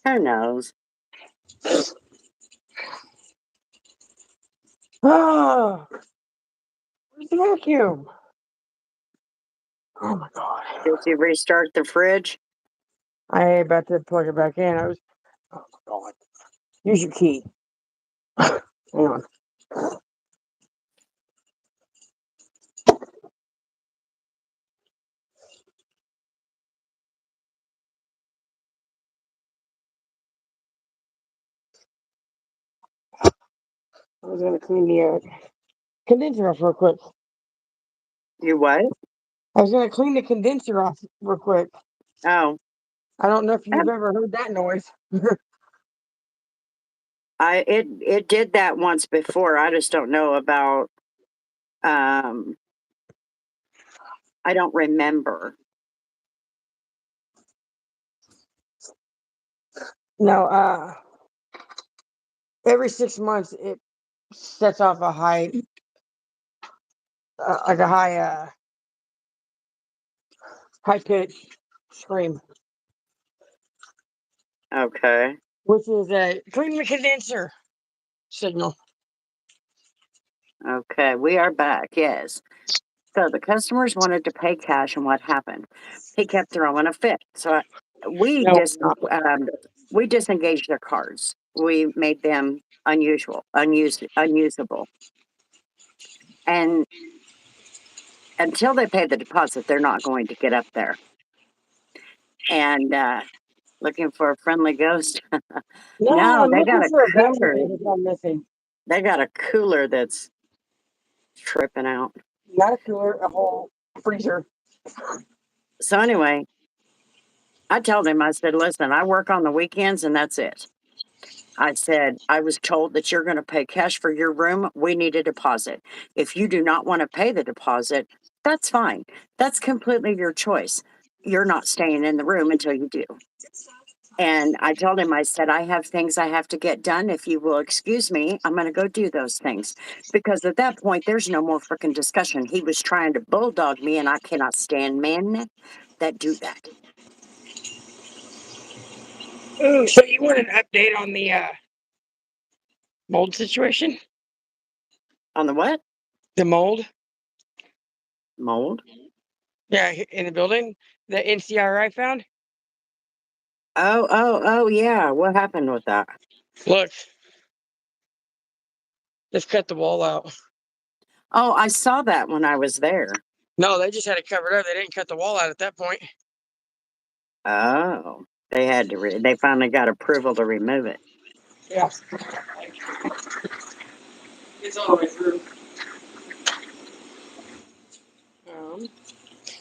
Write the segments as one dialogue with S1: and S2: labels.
S1: Who knows?
S2: Oh, where's the vacuum? Oh my god.
S1: Did you restart the fridge?
S2: I ain't about to plug it back in. Oh my god. Use your key. Hang on. I was gonna clean the condenser off real quick.
S1: You what?
S2: I was gonna clean the condenser off real quick.
S1: Oh,
S2: I don't know if
S1: um,
S2: you've ever heard that noise.
S1: it did that once before. I just don't know about. Um, I don't remember.
S2: No, every 6 months it sets off a high, like a high pitch scream,
S1: Okay.
S2: which is a clean the condenser signal.
S1: Okay, we are back. Yes. So the customers wanted to pay cash, and what happened? He kept throwing a fit. So we
S2: No,
S1: dis we disengaged their cards. We made them unusable, and until they pay the deposit, they're not going to get up there. And looking for a friendly ghost?
S2: no,
S1: No,
S2: I'm
S1: they
S2: looking
S1: got a
S2: for a vacuum
S1: cooler.
S2: that's I'm missing.
S1: They got a cooler that's tripping out.
S2: Not a cooler, a whole freezer.
S1: So anyway, I told him, I said, listen, I work on the weekends and that's it. I said, I was told that you're going to pay cash for your room. We need a deposit. If you do not want to pay the deposit, that's fine. That's completely your choice. You're not staying in the room until you do. And I told him, I said, I have things I have to get done. If you will excuse me, I'm going to go do those things. Because at that point, there's no more freaking discussion. He was trying to bulldog me, and I cannot stand men that do that.
S2: Ooh, so you want an update on the mold situation?
S1: On the what?
S2: The mold?
S1: Mold?
S2: Yeah, in the building. The NCR I found.
S1: Oh, yeah. What happened with that?
S2: Look, just cut the wall out.
S1: Oh, I saw that when I was there.
S2: No, they just had it covered up. They didn't cut the wall out at that point.
S1: Oh, they had to, they finally got approval to remove it.
S2: Yeah, it's all the way through. Um,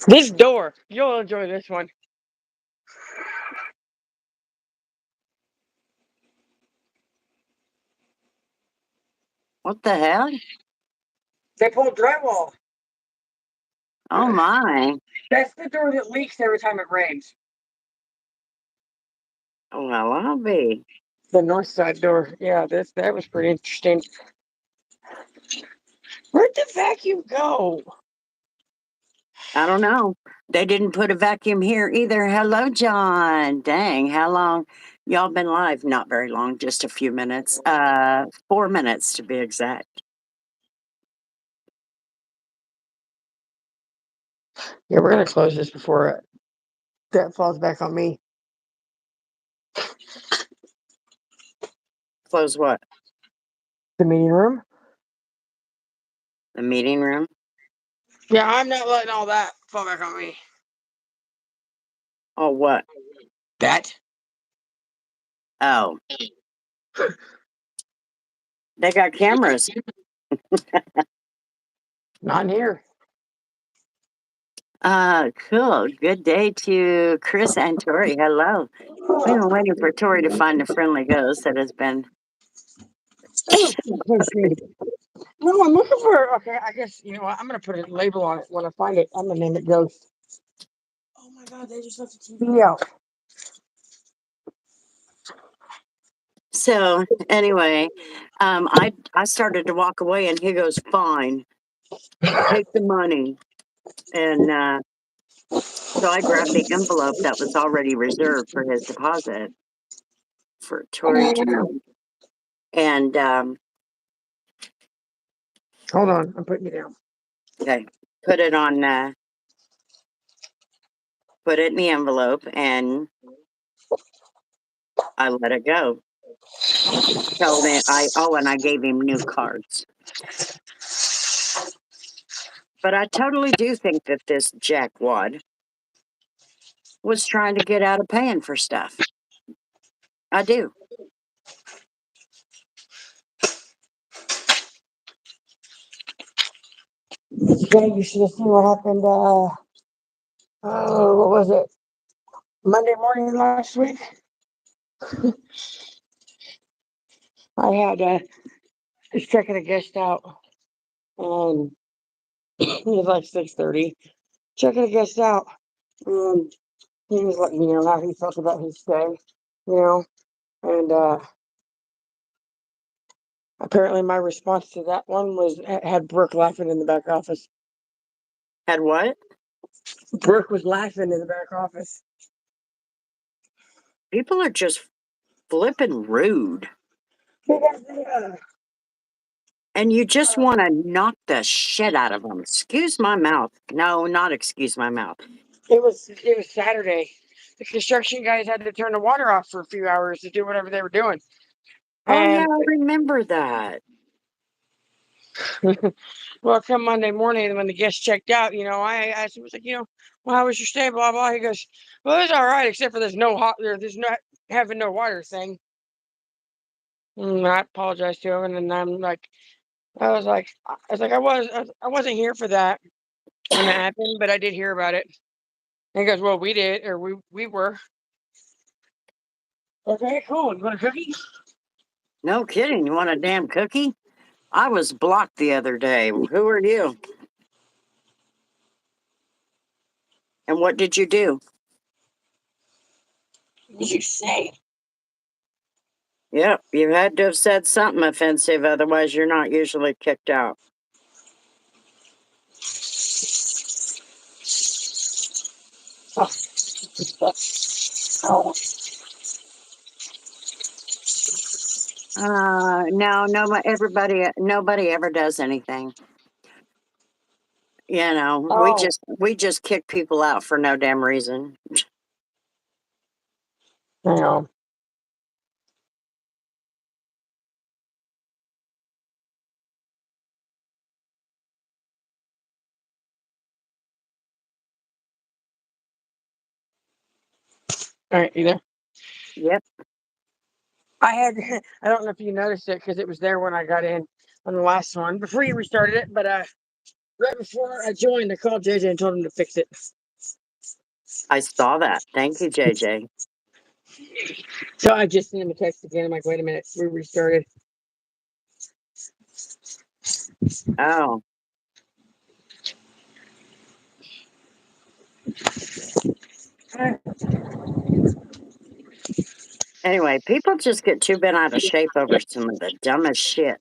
S2: this door, you'll enjoy this one.
S1: What the hell?
S2: They pulled drywall.
S1: Oh, my.
S2: That's the door that leaks every time it rains.
S1: Well, I'll be.
S2: The north side door. Yeah, that was pretty interesting. Where'd the vacuum go?
S1: I don't know. They didn't put a vacuum here either. Hello, John. Dang, how long? Y'all been live? Not very long, just a few minutes. 4 minutes to be exact.
S2: Yeah, we're gonna close this before that falls back on me.
S1: Close what?
S2: The meeting room.
S1: The meeting room?
S2: Yeah, I'm not letting all that fall back on me.
S1: Oh, what?
S2: That?
S1: Oh, they got cameras.
S2: Not in here.
S1: Cool. Good day to Chris and Tori. Hello. We've been waiting for Tori to find a friendly ghost that has been.
S2: No, I'm looking for. Okay, I guess you know what. I'm gonna put a label on it when I find it. I'm gonna name it Ghost. Oh my god, they just left the TV out.
S1: So anyway, I started to walk away, and he goes, "Fine, take the money." And so I grabbed the envelope that was already reserved for his deposit, for Tori to go. And
S2: Hold on, I'm putting you down.
S1: okay, put it on. Put it in the envelope, and I let it go. Told him and I gave him new cards. But I totally do think that this jackwad was trying to get out of paying for stuff. I do.
S2: Yeah, you should have seen what happened. What was it? Monday morning last week. I had was checking a guest out. It was like 6:30. Checking a guest out. He was letting me know how he felt about his stay. You know, and apparently my response to that one was had Brooke laughing in the back office.
S1: Had what?
S2: Brooke was laughing in the back office.
S1: People are just flipping rude. And you just want to knock the shit out of them. Excuse my mouth. No, not excuse my mouth.
S2: It was Saturday. The construction guys had to turn the water off for a few hours to do whatever they were doing.
S1: Oh, yeah,
S2: And
S1: I remember that.
S2: well, come Monday morning when the guest checked out, I asked him, I was like, well, how was your stay? Blah blah. He goes, well, it's all right, except for there's no having no water thing. And I apologized to him, and then I was like, I wasn't here for that when that happened, but I did hear about it. And he goes, well, we did, or we were. Okay, cool. You want a cookie?
S1: No kidding. You want a damn cookie? I was blocked the other day. Who are you? And what did you do?
S2: What did you say?
S1: Yep, you had to have said something offensive, otherwise you're not usually kicked out.
S2: Oh.
S1: No, nobody ever does anything. You know,
S2: Oh.
S1: we just kick people out for no damn reason.
S2: I know. All right, you there?
S1: Yep.
S2: I don't know if you noticed it because it was there when I got in on the last one before you restarted it, but right before I joined, I called JJ and told him to fix it.
S1: I saw that. Thank you, JJ.
S2: So I just sent him a text again. I'm like, wait a minute, we restarted.
S1: Oh. Anyway, people just get too bent out of shape over some of the dumbest shit.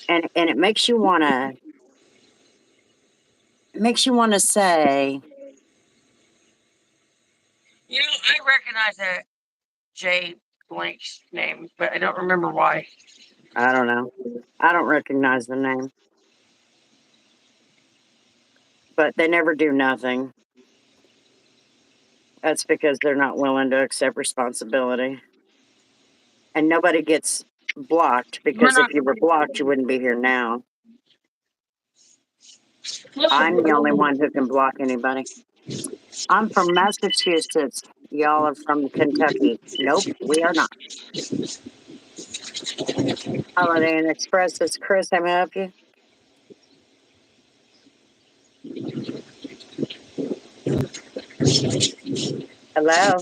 S1: And it makes you wanna say,
S2: I recognize that J blank's name, but I don't remember why.
S1: I don't know. I don't recognize the name. But they never do nothing. That's because they're not willing to accept responsibility. And nobody gets blocked because if you were blocked, you wouldn't be here now. I'm the only one who can block anybody. I'm from Massachusetts. Y'all are from Kentucky. Nope, we are not. Holiday Inn Express, this is Chris. How may I help you? Hello?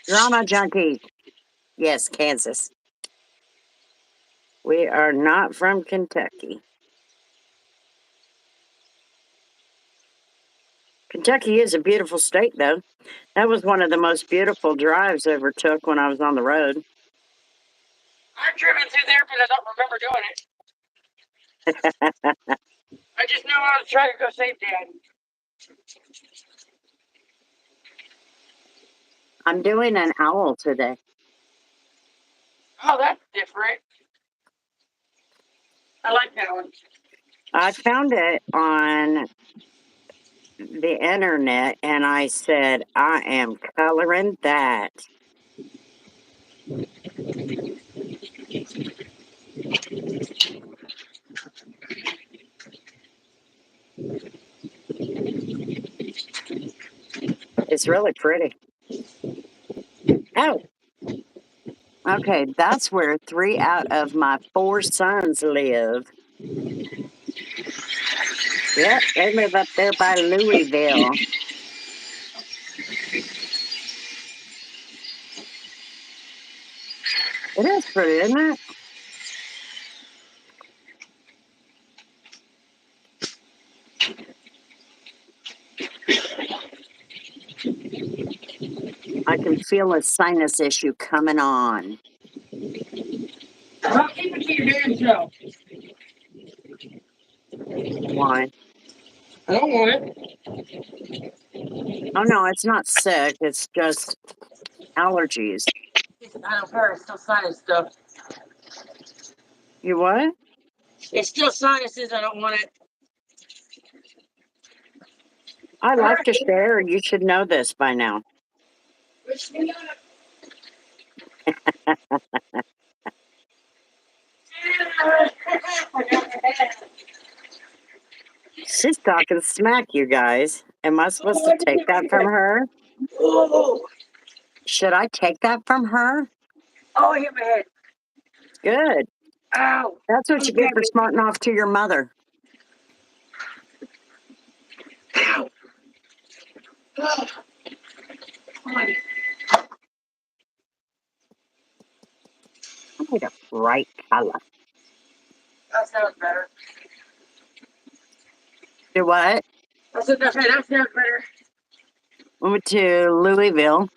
S1: Drama junkie. Yes, Kansas. We are not from Kentucky. Kentucky is a beautiful state, though. That was one of the most beautiful drives I ever took when I was on the road.
S2: I've driven through there, but I don't remember doing it. I just know I was trying to go save Dad.
S1: I'm doing an owl today.
S2: Oh, that's different. I like that one.
S1: I found it on the internet and I said, I am coloring that. It's really pretty. Oh, okay. That's where 3 out of my 4 sons live. Yep, they live up there by Louisville. It is pretty, isn't it? I can feel a sinus issue coming on.
S2: I'll keep it to your damn self.
S1: Why?
S2: I don't want it.
S1: Oh no, it's not sick. It's just allergies.
S2: I don't care. It's still sinus stuff.
S1: You what?
S2: It's still sinuses. I don't want it.
S1: I like to share. You should know this by now.
S2: Wish me luck.
S1: She's talking smack, you guys. Am I supposed to take that from her?
S2: Oh,
S1: Should I take that from her?
S2: I hit my head.
S1: Good.
S2: Ow.
S1: That's what you get for smarting off to your mother.
S2: Ow. Oh.
S1: I need a bright color.
S2: That sounds better.
S1: Do what?
S2: I said that sounds better.
S1: We went to Louisville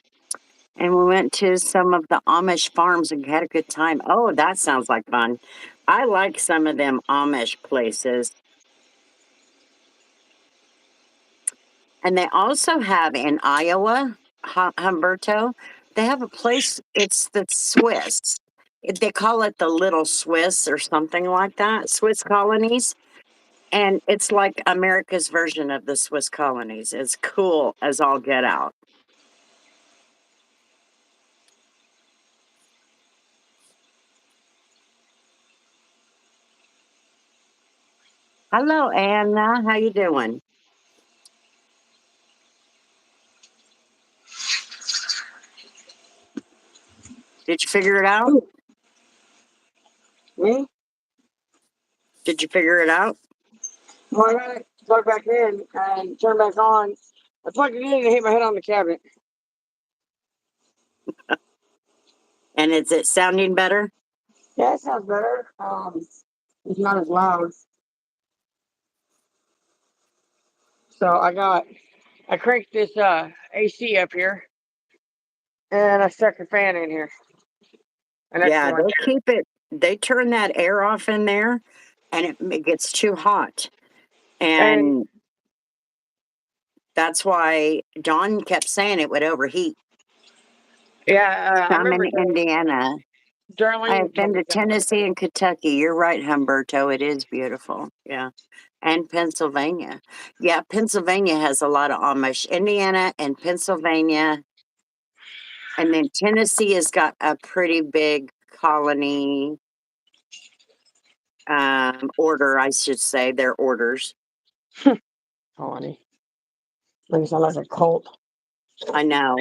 S1: and we went to some of the Amish farms and had a good time. Oh, that sounds like fun. I like some of them Amish places. And they also have in Iowa, Humberto, they have a place, it's the Swiss. They call it the Little Swiss or something like that, Swiss colonies. And it's like America's version of the Swiss colonies. It's cool as all get out. Hello, Anna. How you doing? Did you figure it out?
S2: Me?
S1: Did you figure it out?
S2: Well, I gotta plug back in and turn back on. I plugged it in and hit my head on the cabinet.
S1: And is it sounding better?
S2: Yeah, it sounds better. It's not as loud. So I cranked this AC up here, and I stuck a fan in here. An extra
S1: Yeah,
S2: one.
S1: they keep it, they turn that air off in there and it gets too hot. And that's why Dawn kept saying it would overheat.
S2: Yeah, I
S1: I'm in
S2: remember
S1: Indiana. I
S2: Darlene
S1: have
S2: told
S1: been
S2: me
S1: to
S2: something like
S1: Tennessee and Kentucky. You're right, Humberto. It is beautiful. Yeah. And Pennsylvania. Yeah, Pennsylvania has a lot of Amish. Indiana and Pennsylvania. And then Tennessee has got a pretty big colony order, I should say. Their orders.
S2: colony. Makes it sound like a cult.
S1: I know.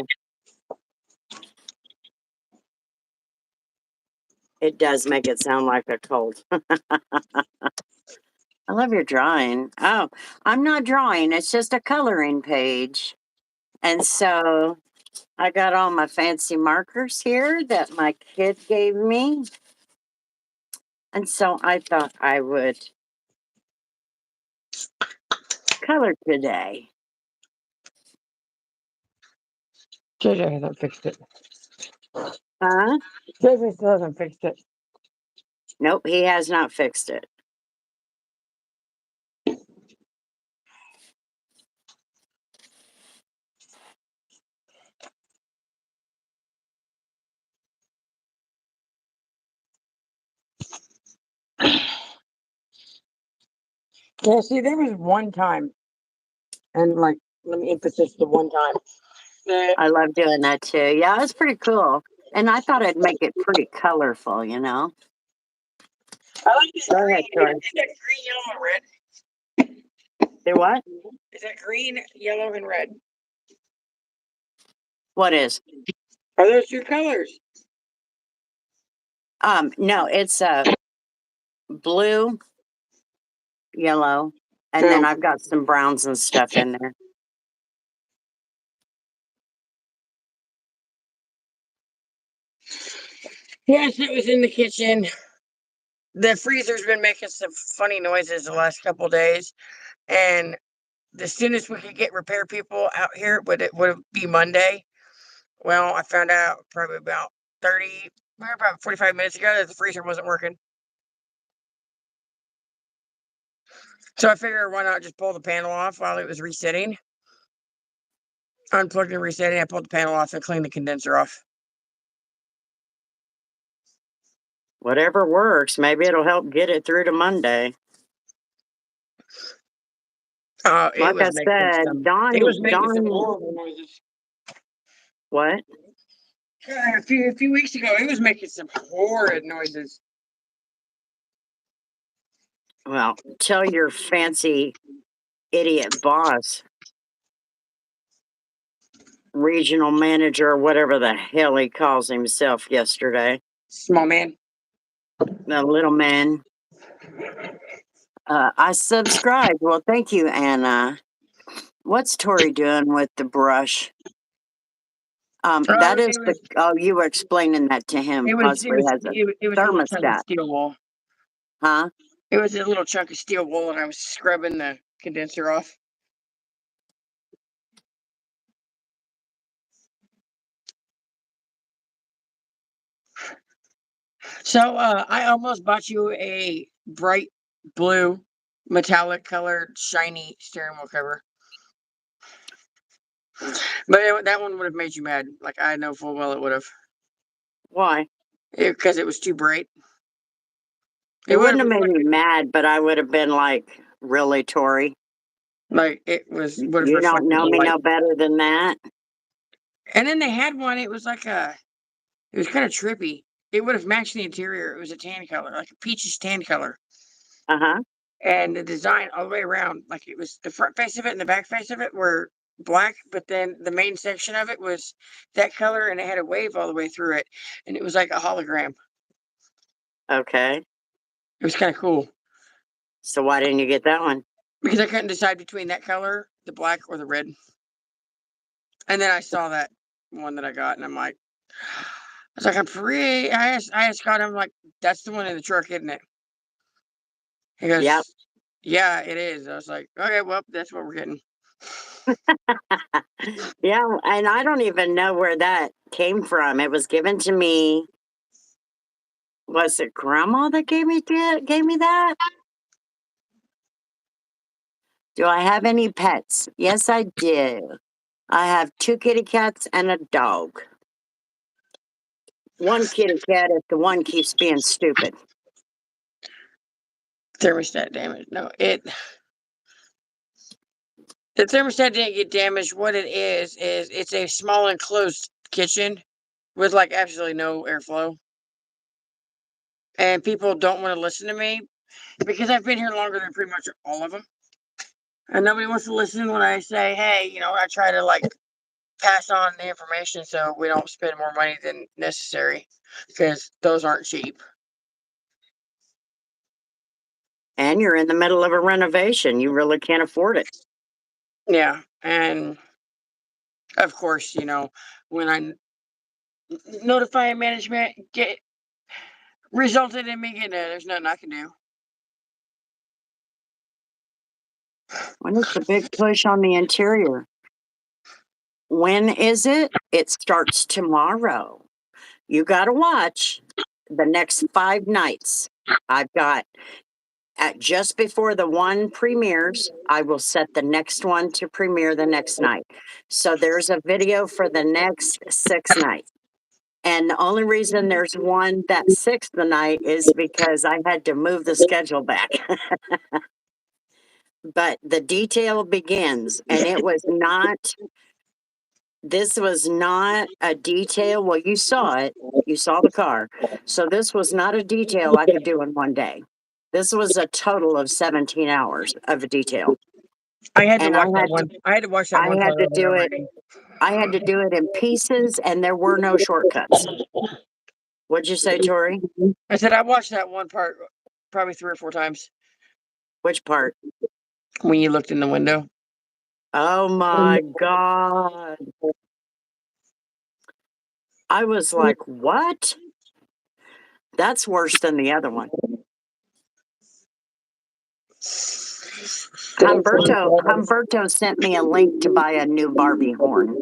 S1: It does make it sound like a cult. I love your drawing. Oh, I'm not drawing. It's just a coloring page. And so I got all my fancy markers here that my kid gave me. And so I thought I would color today.
S2: JJ hasn't fixed it.
S1: Huh?
S2: JJ still hasn't fixed it.
S1: Nope, he has not fixed it.
S2: Yeah, see, there was one time, and like, let me emphasize the one time that
S1: I love doing that too. Yeah, it's pretty cool. And I thought I'd make it pretty colorful, you know?
S2: I like this
S1: Go
S2: green.
S1: ahead, Tori.
S2: Is that green, yellow, and red?
S1: Do what?
S2: Is that green, yellow, and red?
S1: What is?
S2: Are those your colors?
S1: No, it's blue, yellow, and then
S2: No.
S1: I've got some browns and stuff in there.
S2: Yes, it was in the kitchen. The freezer's been making some funny noises the last couple days, and the soonest we could get repair people out here would be Monday. Well, I found out probably about 45 minutes ago that the freezer wasn't working. So I figured why not just pull the panel off while it was resetting. Unplugged and resetting. I pulled the panel off and cleaned the condenser off.
S1: Whatever works. Maybe it'll help get it through to Monday.
S2: It
S1: Like I
S2: was making
S1: said,
S2: some. It was making some
S1: Dawn,
S2: horrible noises.
S1: what?
S2: A few weeks ago, it was making some horrid noises.
S1: Well, tell your fancy idiot boss, regional manager, or whatever the hell he calls himself yesterday,
S2: Small man.
S1: the little man. I subscribed. Well, thank you, Anna. What's Tori doing with the brush? That is the. Oh, you were explaining that to him. Possibly has a
S2: it was a little chunk of
S1: thermostat,
S2: steel wool.
S1: huh?
S2: It was a little chunk of steel wool, and I was scrubbing the condenser off. So I almost bought you a bright blue, metallic colored, shiny steering wheel cover. But that one would have made you mad. Like, I know full well it would have.
S1: Why?
S2: Because it was too bright.
S1: It
S2: would
S1: wouldn't have made me
S2: reflected,
S1: mad, but I would have been like, "Really, Tori?
S2: like, would have
S1: You don't
S2: reflected
S1: know
S2: the
S1: me
S2: light.
S1: no better than that."
S2: And then they had one, it was like it was kind of trippy. It would have matched the interior. It was a tan color, like a peachish tan color.
S1: Uh huh.
S2: And the design all the way around, like, it was the front face of it and the back face of it were black, but then the main section of it was that color, and it had a wave all the way through it, and it was like a hologram.
S1: Okay.
S2: It was kind of cool
S1: So why didn't you get that one?
S2: because I couldn't decide between that color, the black, or the red. And then I saw that one that I got, and I'm like, I was like, I asked Scott, I'm like, that's the one in the truck, isn't it? He goes,
S1: Yep.
S2: yeah, it is. I was like, okay, well, that's what we're getting.
S1: Yeah, and I don't even know where that came from. It was given to me. Was it Grandma that gave me that? Do I have any pets? Yes, I do. I have 2 kitty cats and a dog. 1 kitty cat if the one keeps being stupid.
S2: Thermostat damage. No, the thermostat didn't get damaged. What it is it's a small enclosed kitchen with like absolutely no airflow. And people don't want to listen to me because I've been here longer than pretty much all of them. And nobody wants to listen when I say, hey, I try to like pass on the information so we don't spend more money than necessary because those aren't cheap.
S1: And you're in the middle of a renovation. You really can't afford it.
S2: Yeah. And of course, when I notify management, get resulted in me getting it, there's nothing I can do.
S1: When is the big push on the interior? When is it? It starts tomorrow. You got to watch the next 5 nights. I've got at just before the one premieres, I will set the next one to premiere the next night. So there's a video for the next 6 nights. And the only reason there's one that 6th night is because I had to move the schedule back. But the detail begins, and this was not a detail. Well, you saw it, you saw the car. So this was not a detail I could do in one day. This was a total of 17 hours of a detail.
S2: I had to
S1: And
S2: watch that one. I had to watch that
S1: I
S2: one
S1: had
S2: part
S1: to
S2: over
S1: do
S2: and over
S1: it.
S2: again.
S1: I had to do it in pieces, and there were no shortcuts. What'd you say, Tori?
S2: I said I watched that one part probably 3 or 4 times
S1: Which part?
S2: when you looked in the window.
S1: Oh my God. I was like, what? That's worse than the other one. Humberto sent me a link to buy a new Barbie horn.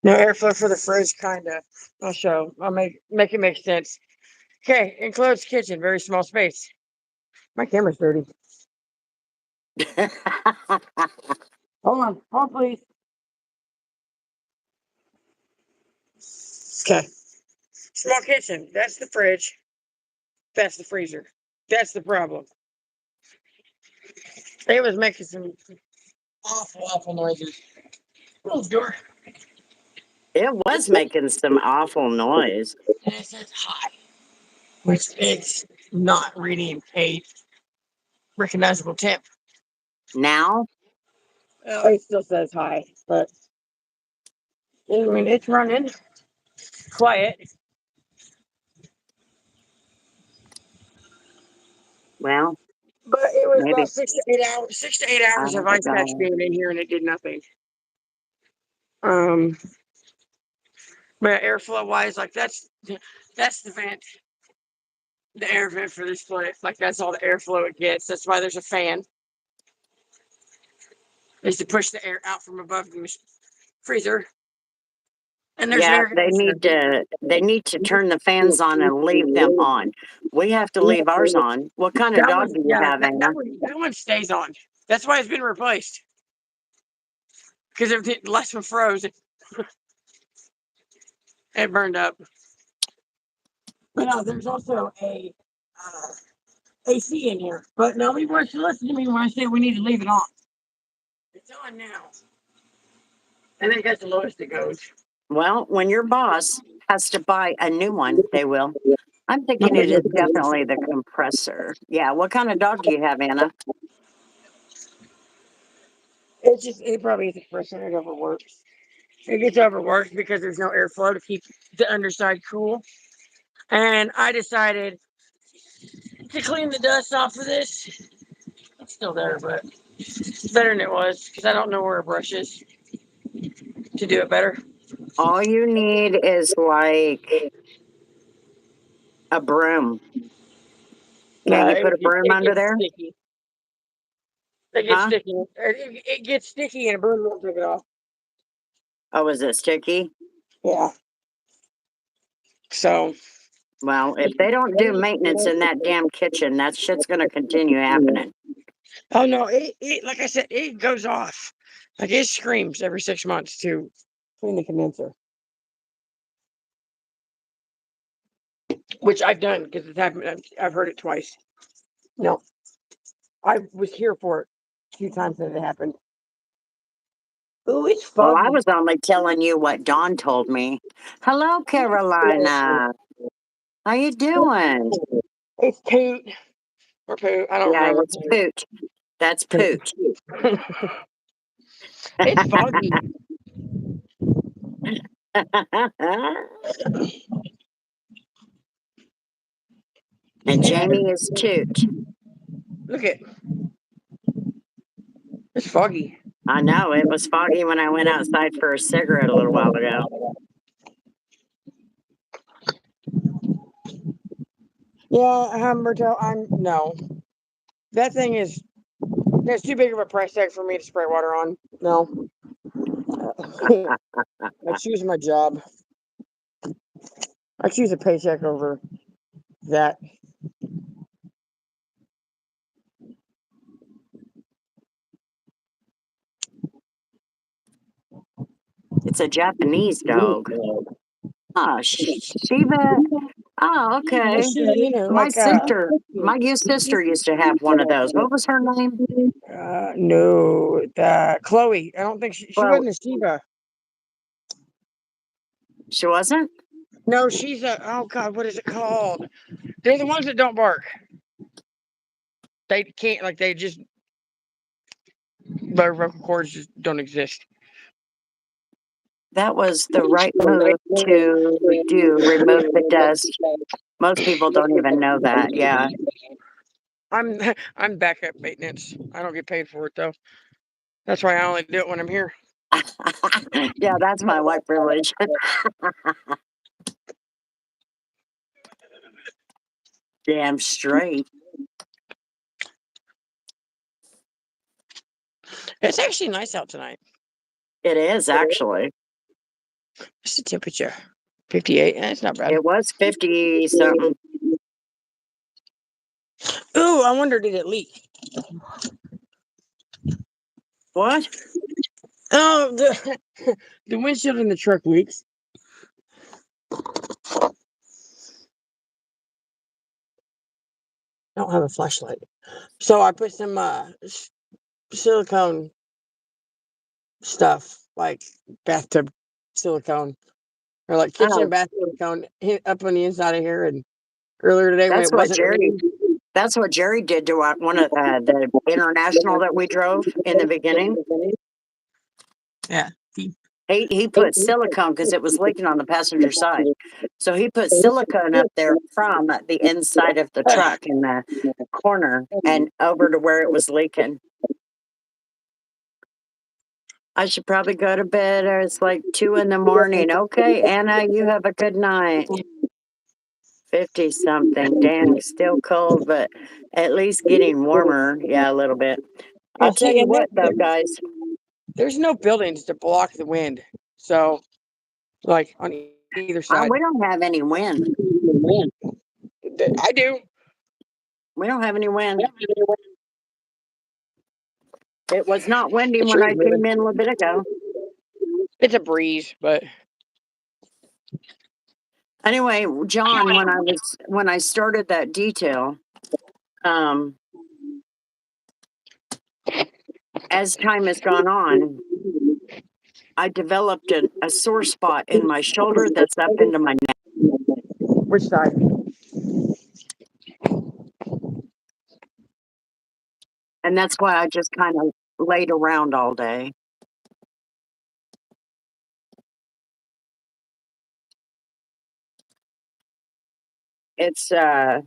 S2: No airflow for the fridge, kinda. I'll show. I'll make it make sense. Okay, enclosed kitchen, very small space. My camera's dirty. Hold on, please. Okay, small kitchen. That's the fridge. That's the freezer. That's the problem. It was making some awful noises. Close the door.
S1: It was making some awful noise.
S2: And it says high, which it's not reading a recognizable temp.
S1: Now,
S2: Well, it still says high, but I mean it's running quiet.
S1: well,
S2: But it was
S1: maybe
S2: about 6 to 8 hours. 6 to 8 hours
S1: I
S2: of ice patch
S1: don't
S2: being in here, and it did nothing. Um, but airflow wise, like that's the vent, the air vent for this place. Like that's all the airflow it gets. That's why there's a fan. Is to push the air out from above the freezer. And there's an
S1: Yeah,
S2: air conditioner.
S1: they need to turn the fans on and leave them on. We have to leave ours on. What kind of
S2: That
S1: dog
S2: one,
S1: do you
S2: yeah,
S1: have, Anna?
S2: that one stays on. That's why it's been replaced. Because if the last one froze, it burned up. But no, there's also a AC in here. But nobody wants to listen to me when I say we need to leave it on. It's on now. And then that's the lowest it goes.
S1: Well, when your boss has to buy a new one, they will. I'm thinking it is definitely the compressor. Yeah, what kind of dog do you have, Anna?
S2: It's just, it probably is the compressor. It overworks. It gets overworked because there's no airflow to keep the underside cool. And I decided to clean the dust off of this. It's still there, but it's better than it was because I don't know where a brush is to do it better.
S1: All you need is like a broom. Can you put a broom
S2: It
S1: under
S2: gets
S1: there?
S2: sticky. It gets
S1: Huh?
S2: sticky. It gets sticky and a broom won't take it off.
S1: Oh, is it sticky?
S2: Yeah. So.
S1: Well, if they don't do maintenance in that damn kitchen, that shit's going to continue happening.
S2: Oh no, it like I said, it goes off. Like it screams every 6 months to clean the condenser. Which I've done because it's happened. I've heard it twice. No, I was here for it 2 times that it happened. Ooh, it's
S1: Well, I
S2: foggy.
S1: was only telling you what Dawn told me. Hello, Carolina. How you doing?
S2: It's Toot or Poo. I don't
S1: Yeah,
S2: remember.
S1: it's Poot. That's Poot.
S2: It's foggy.
S1: And Jamie is Toot.
S2: Look at it's foggy.
S1: I know, it was foggy when I went outside for a cigarette a little while ago.
S2: Yeah, Humberto, I'm no. That's too big of a price tag for me to spray water on. No. I choose my job. I choose a paycheck over that.
S1: It's a Japanese dog. Ah, Shiba. Oh, okay.
S2: You know,
S1: My
S2: like
S1: sister, my sister used to have one of those. What was her name?
S2: no, Chloe. I don't think she
S1: Well,
S2: wasn't a Shiba.
S1: she wasn't?
S2: No, she's a oh god, what is it called? They're the ones that don't bark. They can't like they just their vocal cords just don't exist.
S1: That was the right move to do, remove the dust. Most people don't even know that. Yeah.
S2: I'm I'm backup maintenance. I don't get paid for it though. That's why I only do it when I'm here.
S1: Yeah, that's my white privilege. Damn straight.
S2: It's actually nice out tonight.
S1: It is actually.
S2: What's the temperature? 58. It's not bad.
S1: It was 50 something.
S2: Ooh, I wonder did it leak?
S1: What?
S2: Oh, the windshield in the truck leaks. I don't have a flashlight. So I put some silicone stuff, like bathtub silicone or like kitchen
S1: Oh,
S2: and bath silicone up on the inside of here. And earlier today when
S1: that's
S2: it
S1: what
S2: wasn't
S1: Jerry.
S2: raining.
S1: That's what Jerry did to one of the international that we drove in the beginning.
S2: Yeah.
S1: He put silicone because it was leaking on the passenger side. So he put silicone up there from the inside of the truck in the corner and over to where it was leaking. I should probably go to bed, or it's like 2 in the morning. Okay, Anna, you have a good night. 50 something. Dang, still cold, but at least getting warmer. Yeah, a little bit. I'll tell you what, though, guys.
S2: There's no buildings to block the wind. So, like on either side.
S1: We don't have any wind.
S2: I do.
S1: We don't have any wind. It was not windy
S2: It's
S1: when
S2: really
S1: I came in a little bit ago.
S2: It's a breeze, but
S1: Anyway, John, when I started that detail, as time has gone on, I developed a sore spot in my shoulder that's up into my neck.
S2: which side?
S1: And that's why I just kind of laid around all day. It's this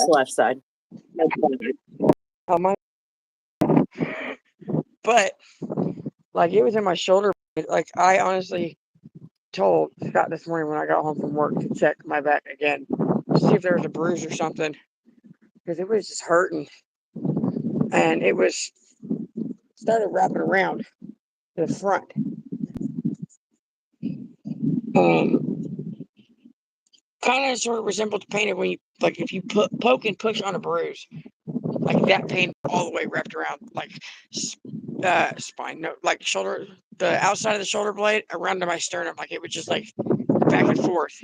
S1: left side.
S2: My, but like it was in my shoulder. Like I honestly told Scott this morning when I got home from work to check my back again, to see if there was a bruise or something, because it was just hurting, and it was started wrapping around to the front. Kind of sort of resembled the pain of when you like if you poke and push on a bruise, like that pain all the way wrapped around like spine, no, like shoulder, the outside of the shoulder blade around to my sternum, like it was just like back and forth.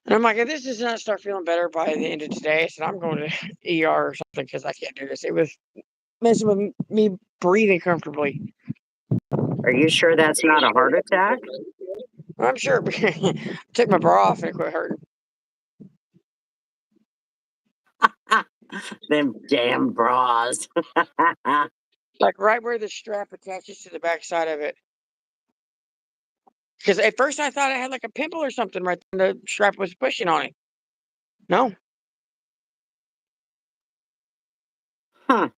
S2: And I'm like, if this does not start feeling better by the end of today, I said I'm going to ER or something because I can't do this. It was messing with me breathing comfortably.
S1: Are you sure that's not a heart attack?
S2: I'm sure. Took my bra off and it quit hurting.
S1: Them damn bras.
S2: Like right where the strap attaches to the back side of it. Because at first I thought I had like a pimple or something right there. The strap was pushing on it. No.
S1: Huh.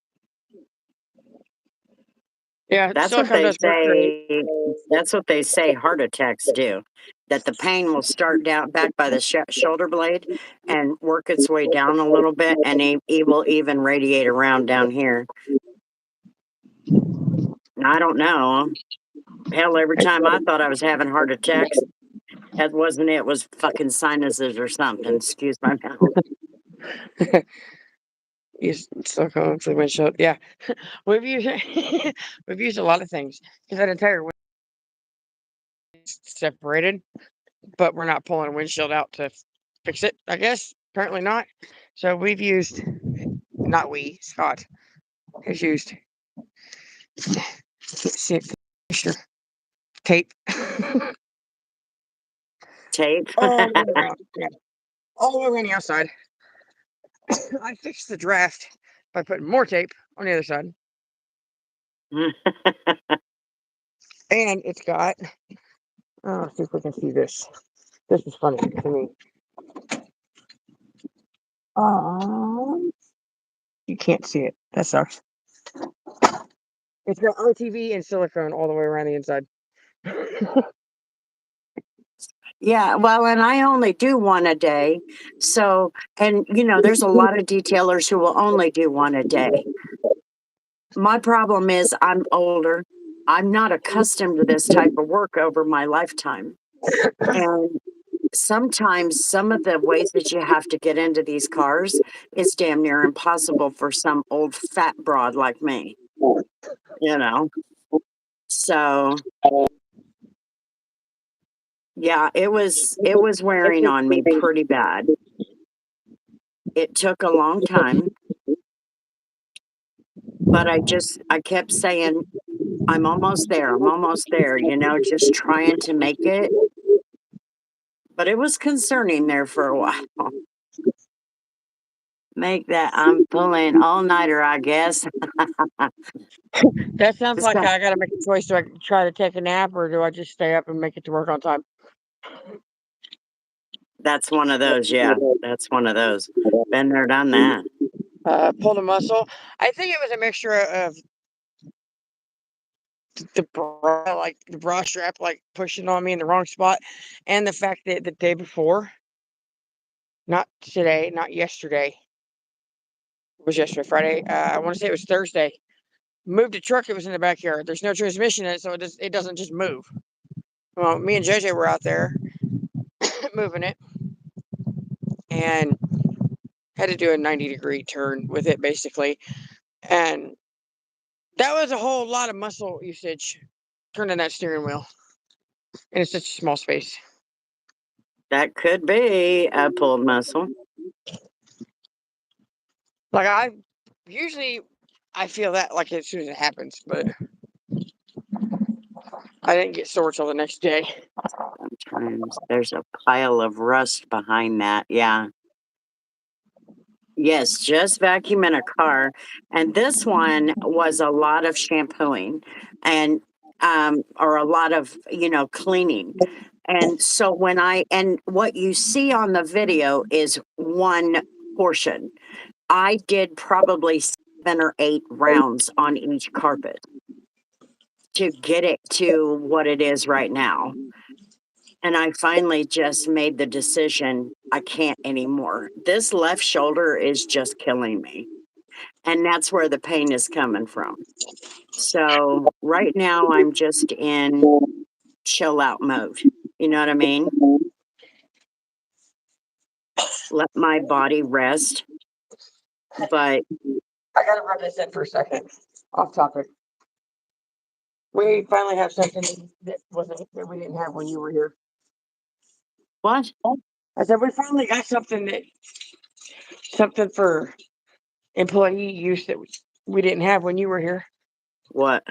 S2: Yeah,
S1: That's what
S2: silicone
S1: they
S2: does work great.
S1: say. That's what they say heart attacks do. That the pain will start down back by the shoulder blade and work its way down a little bit, and it will even radiate around down here. I don't know. Hell, every time I thought I was having heart attacks, that wasn't it. It was fucking sinuses or something. Excuse my mouth.
S2: You still going for the windshield? Yeah, we've used we've used a lot of things because that entire windshield is separated, but we're not pulling a windshield out to fix it. I guess apparently not. So we've used, not we, Scott has used. See it, sure, tape.
S1: Tape.
S2: All the way around. Yeah, all the way around the outside. I fixed the draft by putting more tape on the other side, and it's got. Oh, let's see if we can see this. This is funny to me. You can't see it. That sucks. It's got OTV and silicone all the way around the inside.
S1: Yeah, well, and I only do one a day. So, and there's a lot of detailers who will only do one a day. My problem is I'm older. I'm not accustomed to this type of work over my lifetime. And sometimes some of the ways that you have to get into these cars is damn near impossible for some old fat broad like me, you know? So, yeah, it was wearing on me pretty bad. It took a long time, but I kept saying, I'm almost there. I'm almost there, just trying to make it. But it was concerning there for a while. Make that I'm pulling all nighter, I guess.
S2: That sounds
S1: It's
S2: like
S1: got-
S2: I got to make a choice. Do I try to take a nap or do I just stay up and make it to work on time?
S1: That's one of those, yeah. That's one of those. Been there, done that.
S2: Pulled a muscle. I think it was a mixture of the bra, like the bra strap, like pushing on me in the wrong spot, and the fact that the day before, not today, not yesterday, it was yesterday, Friday. I want to say it was Thursday. Moved a truck that was in the backyard. There's no transmission in it, so it doesn't just move. Well, me and JJ were out there moving it and had to do a 90-degree turn with it basically. And that was a whole lot of muscle usage turning that steering wheel in such a small space.
S1: That could be a pulled muscle.
S2: Like I usually I feel that like as soon as it happens, but I didn't get sore till the next day.
S1: Sometimes there's a pile of rust behind that. Yeah. Yes, just vacuum in a car. And this one was a lot of shampooing and or a lot of, cleaning. And so and what you see on the video is one portion. I did probably 7 or 8 rounds on each carpet to get it to what it is right now. And I finally just made the decision I can't anymore. This left shoulder is just killing me. And that's where the pain is coming from. So right now I'm just in chill out mode. You know what I mean? Let my body rest. But
S2: I gotta rub this in for a second. Off topic. We finally have something that we didn't have when you were here.
S1: what?
S2: I said we finally got something for employee use that we didn't have when you were here.
S1: What?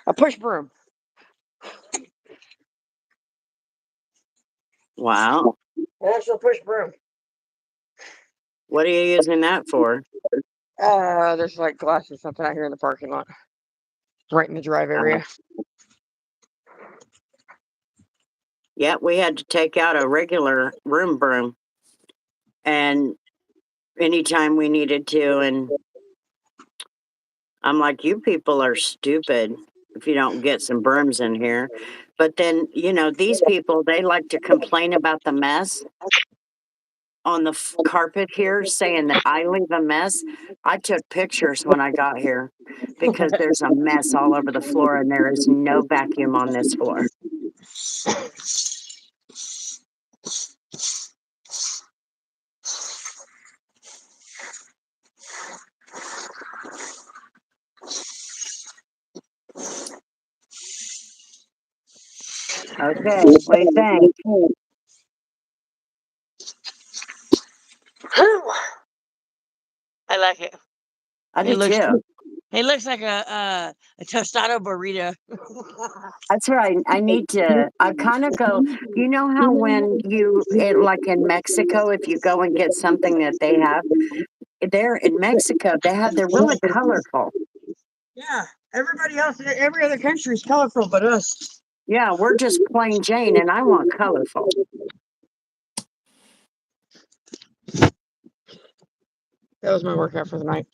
S2: A push broom.
S1: Wow.
S2: An actual push broom.
S1: What are you using that for?
S2: There's like glass or something out here in the parking lot. Right in the drive
S1: Uh,
S2: area.
S1: yeah, we had to take out a regular room broom. And anytime we needed to, and I'm like, you people are stupid if you don't get some brooms in here. But then, these people, they like to complain about the mess on the carpet here, saying that I leave a mess. I took pictures when I got here. because there's a mess all over the floor and there is no vacuum on this floor. Okay, what do you think?
S2: I like it.
S1: I do
S2: It looks
S1: too.
S2: it looks like a tostado burrito.
S1: That's right. I kind of go, you know how like in Mexico, if you go and get something that they have there in Mexico, they're really colorful.
S2: Yeah, everybody else, every other country is colorful but us.
S1: Yeah, we're just plain Jane and I want colorful.
S2: That was my workout for the night.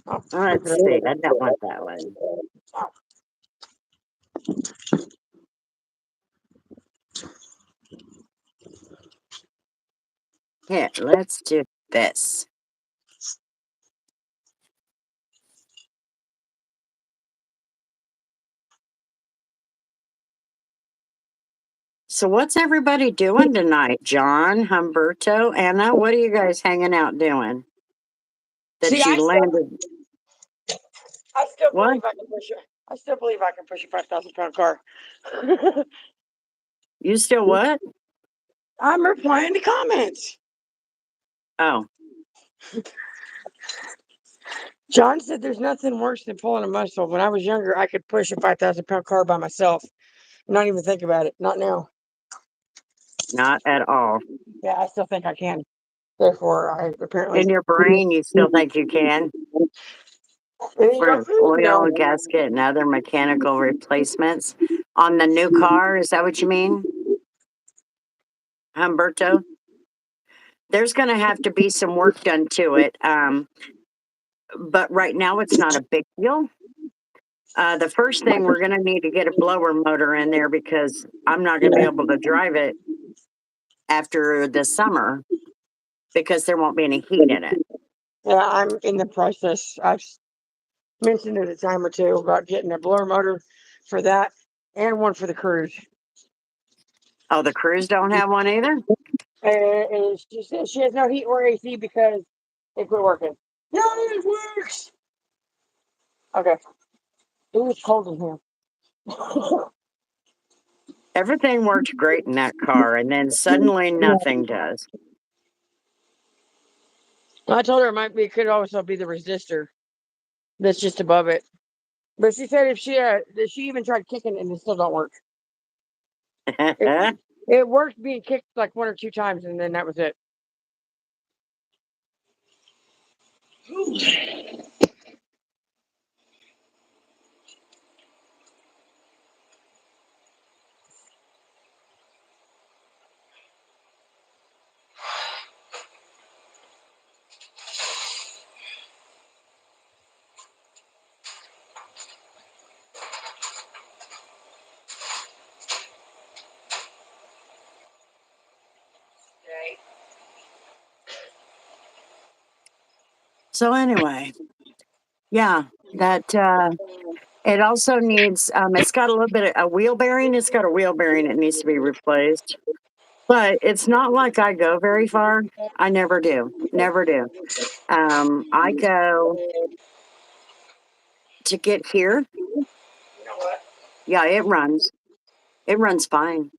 S2: Oh,
S1: Let's see. I don't want that one. Here, let's do this. So what's everybody doing tonight? John, Humberto, Anna, what are you guys hanging out doing? That
S2: See,
S1: you landed.
S2: I still
S1: What?
S2: believe I can push it. I still believe I can push a 5,000-pound car.
S1: You still what?
S2: I'm replying to comments.
S1: Oh,
S2: John said there's nothing worse than pulling a muscle. When I was younger, I could push a 5,000-pound car by myself. Not even think about it. Not now.
S1: not at all.
S2: Yeah, I still think I can. Therefore, I apparently.
S1: In your brain, you still think you can?
S2: And you go,
S1: For
S2: no.
S1: oil, gasket, and other mechanical replacements on the new car? Is that what you mean, Humberto? There's going to have to be some work done to it. But right now, it's not a big deal. The first thing, we're going to need to get a blower motor in there because I'm not going to be able to drive it after the summer because there won't be any heat in it.
S2: Yeah, I'm in the process. I've mentioned it a time or two about getting a blower motor for that and one for the cruise.
S1: Oh, the Cruise don't have one either?
S2: And she says she has no heat or AC because it quit working. No, it works. Okay. It was cold in here.
S1: Everything worked great in that car, and then suddenly nothing does.
S2: I told her it could also be the resistor that's just above it. But she said if she even tried kicking it and it still don't work. It worked being kicked like 1 or 2 times and then that was it.
S1: So anyway, yeah, that it also needs it's got a little bit of a wheel bearing. It's got a wheel bearing that needs to be replaced. But it's not like I go very far. I never do. Never do. I go to get here.
S2: You know what?
S1: Yeah, it runs. It runs fine.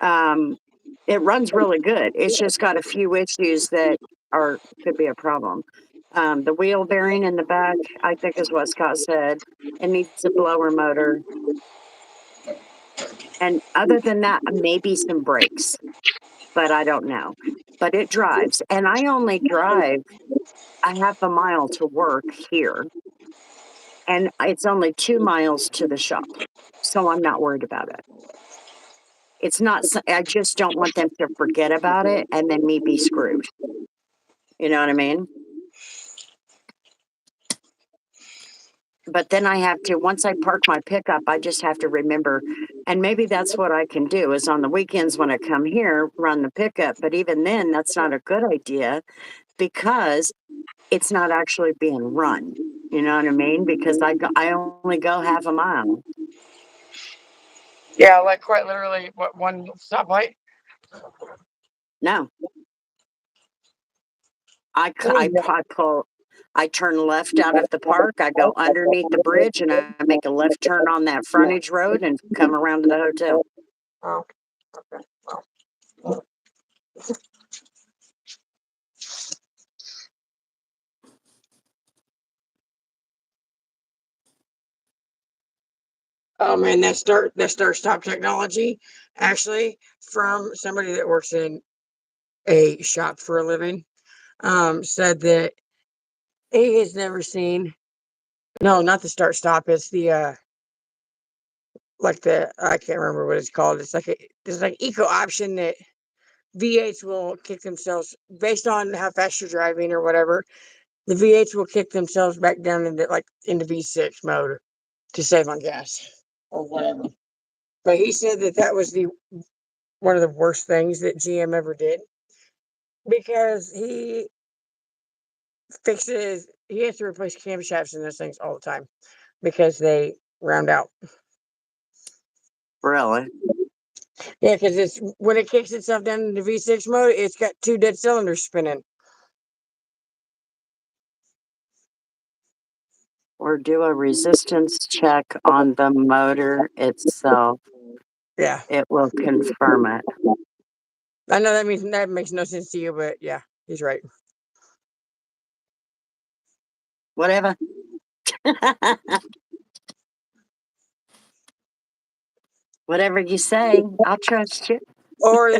S1: It runs really good. It's just got a few issues that could be a problem. The wheel bearing in the back, I think is what Scott said. It needs a blower motor. And other than that, maybe some brakes, but I don't know. But it drives. And I only drive a half a mile to work here. And it's only 2 miles to the shop. So I'm not worried about it. It's not, I just don't want them to forget about it and then me be screwed. You know what I mean? But then I have to, once I park my pickup, I just have to remember, and maybe that's what I can do is on the weekends when I come here, run the pickup. But even then, that's not a good idea because it's not actually being run. You know what I mean? Because I only go half a mile.
S2: Yeah, like quite literally, what, one stoplight?
S1: No,
S2: What is that?
S1: I turn left out of the park. I go underneath the bridge and I make a left turn on that frontage road and come around to the hotel.
S2: Oh, okay. Well, oh man, that start stop technology actually from somebody that works in a shop for a living said that he has never seen, no, not the start stop, it's the like the, I can't remember what it's called. It's like eco option that V8s will kick themselves based on how fast you're driving or whatever. The V8s will kick themselves back down into V6 mode to save on gas or whatever. But he said that that was the one of the worst things that GM ever did because he has to replace camshafts in those things all the time because they round out.
S1: Really?
S2: Yeah, because it's when it kicks itself down into V6 mode, it's got two dead cylinders spinning.
S1: Or do a resistance check on the motor itself.
S2: Yeah,
S1: It will confirm it.
S2: I know that makes no sense to you, but yeah, he's right.
S1: Whatever. Whatever you say, I'll trust you.
S2: Or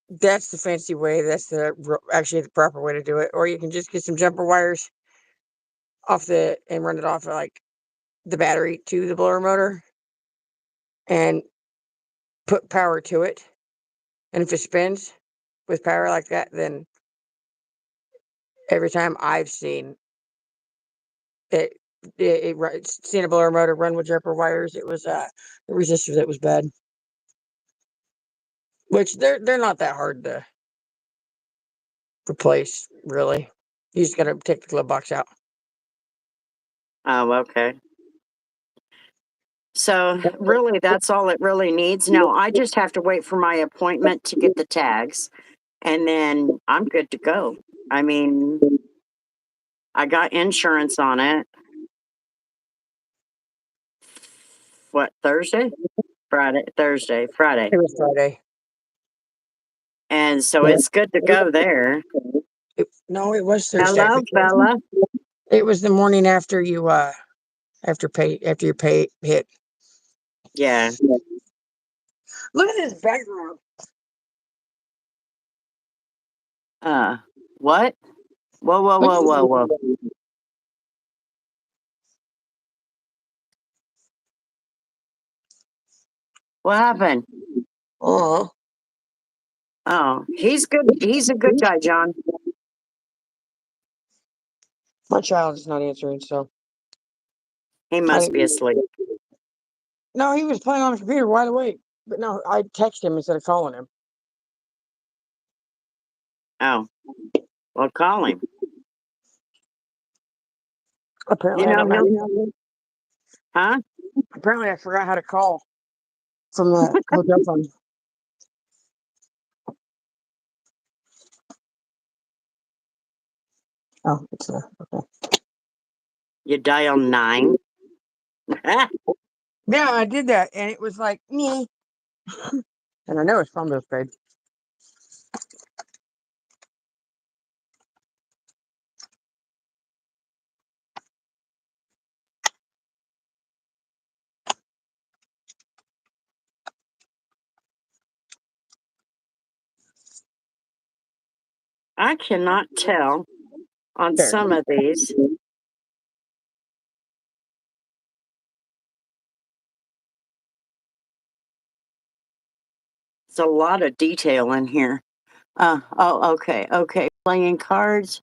S2: that's the fancy way. That's actually the proper way to do it. Or you can just get some jumper wires and run it off of like the battery to the blower motor and put power to it. And if it spins with power like that, then every time I've seen it, seen a blower motor run with jumper wires, it was the resistor that was bad. Which they're not that hard to replace, really. You just gotta take the glove box out.
S1: Oh, okay. So really, that's all it really needs. Now I just have to wait for my appointment to get the tags, and then I'm good to go. I mean, I got insurance on it. What, Thursday? Friday.
S2: It was Friday.
S1: And so it's good to go there.
S2: No, it was Thursday.
S1: Hello, fella.
S2: It was the morning after after your pay hit.
S1: Yeah.
S2: Look at this background.
S1: What? Whoa, whoa,
S2: Look at
S1: whoa, whoa,
S2: this.
S1: whoa. What happened?
S2: Oh,
S1: Oh, he's good. He's a good guy, John.
S2: my child is not answering, so
S1: He
S2: I
S1: must be
S2: didn't.
S1: asleep.
S2: No, he was playing on the computer wide awake. But no, I texted him instead of calling him.
S1: Oh, well, call him. You
S2: Apparently, I
S1: know,
S2: don't
S1: he'll,
S2: have.
S1: huh?
S2: Apparently, I forgot how to call from the hotel phone. Oh, it's there. Okay.
S1: You dial 9.
S2: Yeah, I did that, and it was like me. And I know it's phone bill's paid.
S1: I cannot tell on
S2: There.
S1: some of these. It's a lot of detail in here. Oh, okay, okay. Playing cards.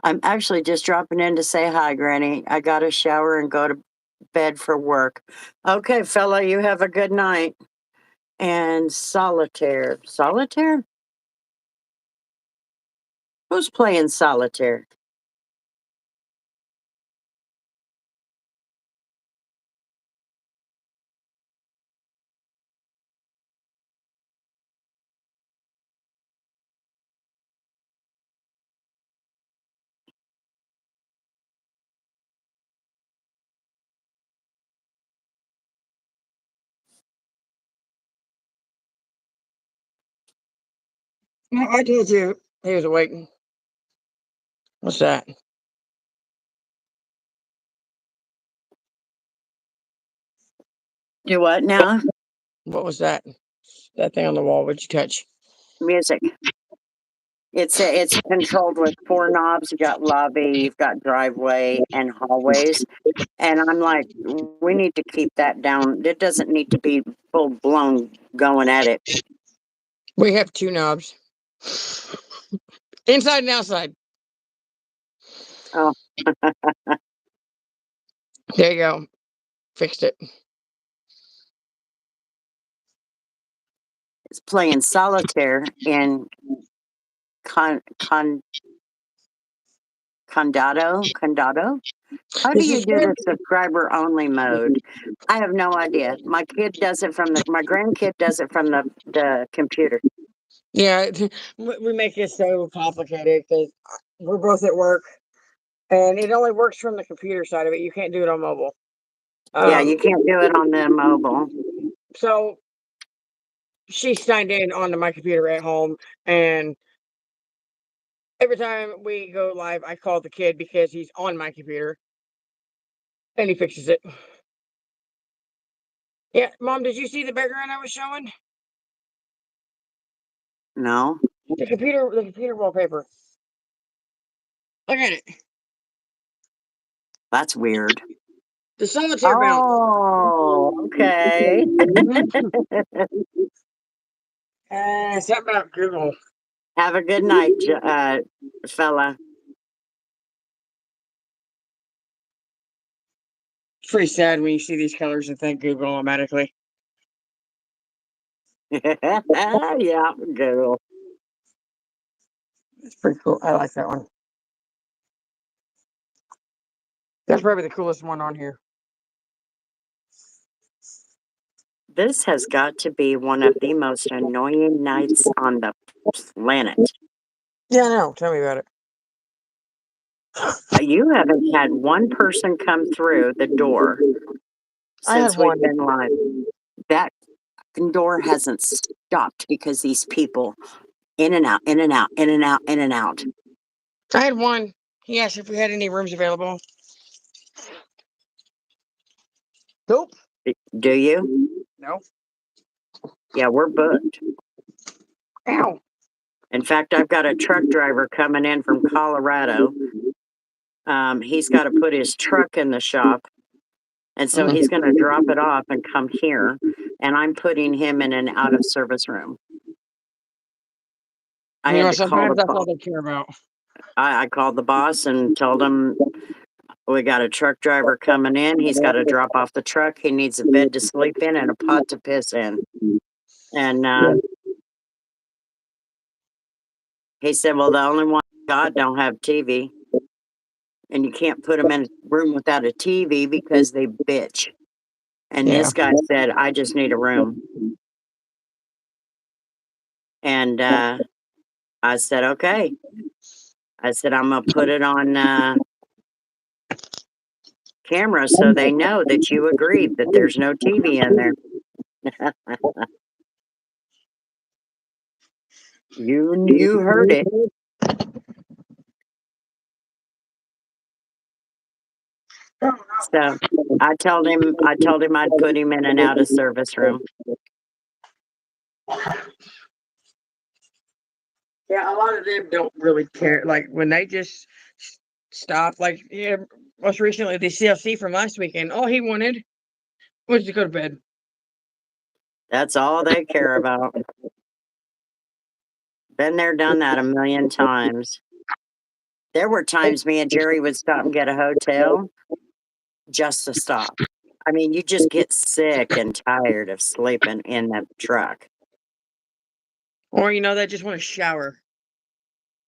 S1: I'm actually just dropping in to say hi, Granny. I got to shower and go to bed for work. Okay, fella, you have a good night. And solitaire. Solitaire? Who's playing solitaire?
S2: I told you he was awake. What's that?
S1: Do what now?
S2: What was that? That thing on the wall. What'd you touch?
S1: Music. It's controlled with 4 knobs. You got lobby, you've got driveway, and hallways. And I'm like, we need to keep that down. It doesn't need to be full blown going at it.
S2: We have 2 knobs. Inside and outside.
S1: Oh,
S2: There you go. Fixed it.
S1: it's playing solitaire in condado. How do
S2: This
S1: you
S2: is
S1: do
S2: good.
S1: the subscriber only mode? I have no idea. My kid does it from my grandkid does it from the computer.
S2: Yeah, we make it so complicated because we're both at work, and it only works from the computer side of it. You can't do it on mobile.
S1: Yeah, you can't do it on the mobile.
S2: So she signed in onto my computer at home, and every time we go live, I call the kid because he's on my computer, and he fixes it. Yeah, Mom, did you see the background I was showing?
S1: No,
S2: The computer wallpaper. Look at it.
S1: that's weird.
S2: The solitaire bounce.
S1: Oh, okay.
S2: Something about Google.
S1: Have a good night, fella.
S2: It's pretty sad when you see these colors and think Google automatically.
S1: Yeah, Google.
S2: It's pretty cool. I like that one. That's probably the coolest one on here.
S1: This has got to be one of the most annoying nights on the planet.
S2: Yeah, I know. Tell me about it.
S1: You haven't had one person come through the door
S2: I had
S1: since we've
S2: one.
S1: been live. That door hasn't stopped because these people in and out, in and out, in and out, in and out.
S2: I had one. He asked if we had any rooms available. Nope.
S1: Do you?
S2: No.
S1: Yeah, we're booked.
S2: Ow.
S1: In fact, I've got a truck driver coming in from Colorado. He's got to put his truck in the shop. And so he's going to drop it off and come here. And I'm putting him in an out of service room. I
S2: You know,
S1: had to call
S2: sometimes
S1: the
S2: that's all they care about.
S1: I called the boss and told him we got a truck driver coming in. He's got to drop off the truck. He needs a bed to sleep in and a pot to piss in. And he said, well, the only one God don't have TV. And you can't put them in a room without a TV because they bitch. And
S2: Yeah.
S1: this guy said, I just need a room. And I said, okay. I said, I'm going to put it on camera so they know that you agreed that there's no TV in there. You heard it. So I told him I'd put him in an out of service room.
S2: Yeah, a lot of them don't really care. Like when they just stop, like yeah, most recently the CLC from last weekend, all he wanted was to go to bed.
S1: That's all they care about. Been there, done that a million times. There were times me and Jerry would stop and get a hotel just to stop. I mean, you just get sick and tired of sleeping in the truck.
S2: Or they just want to shower.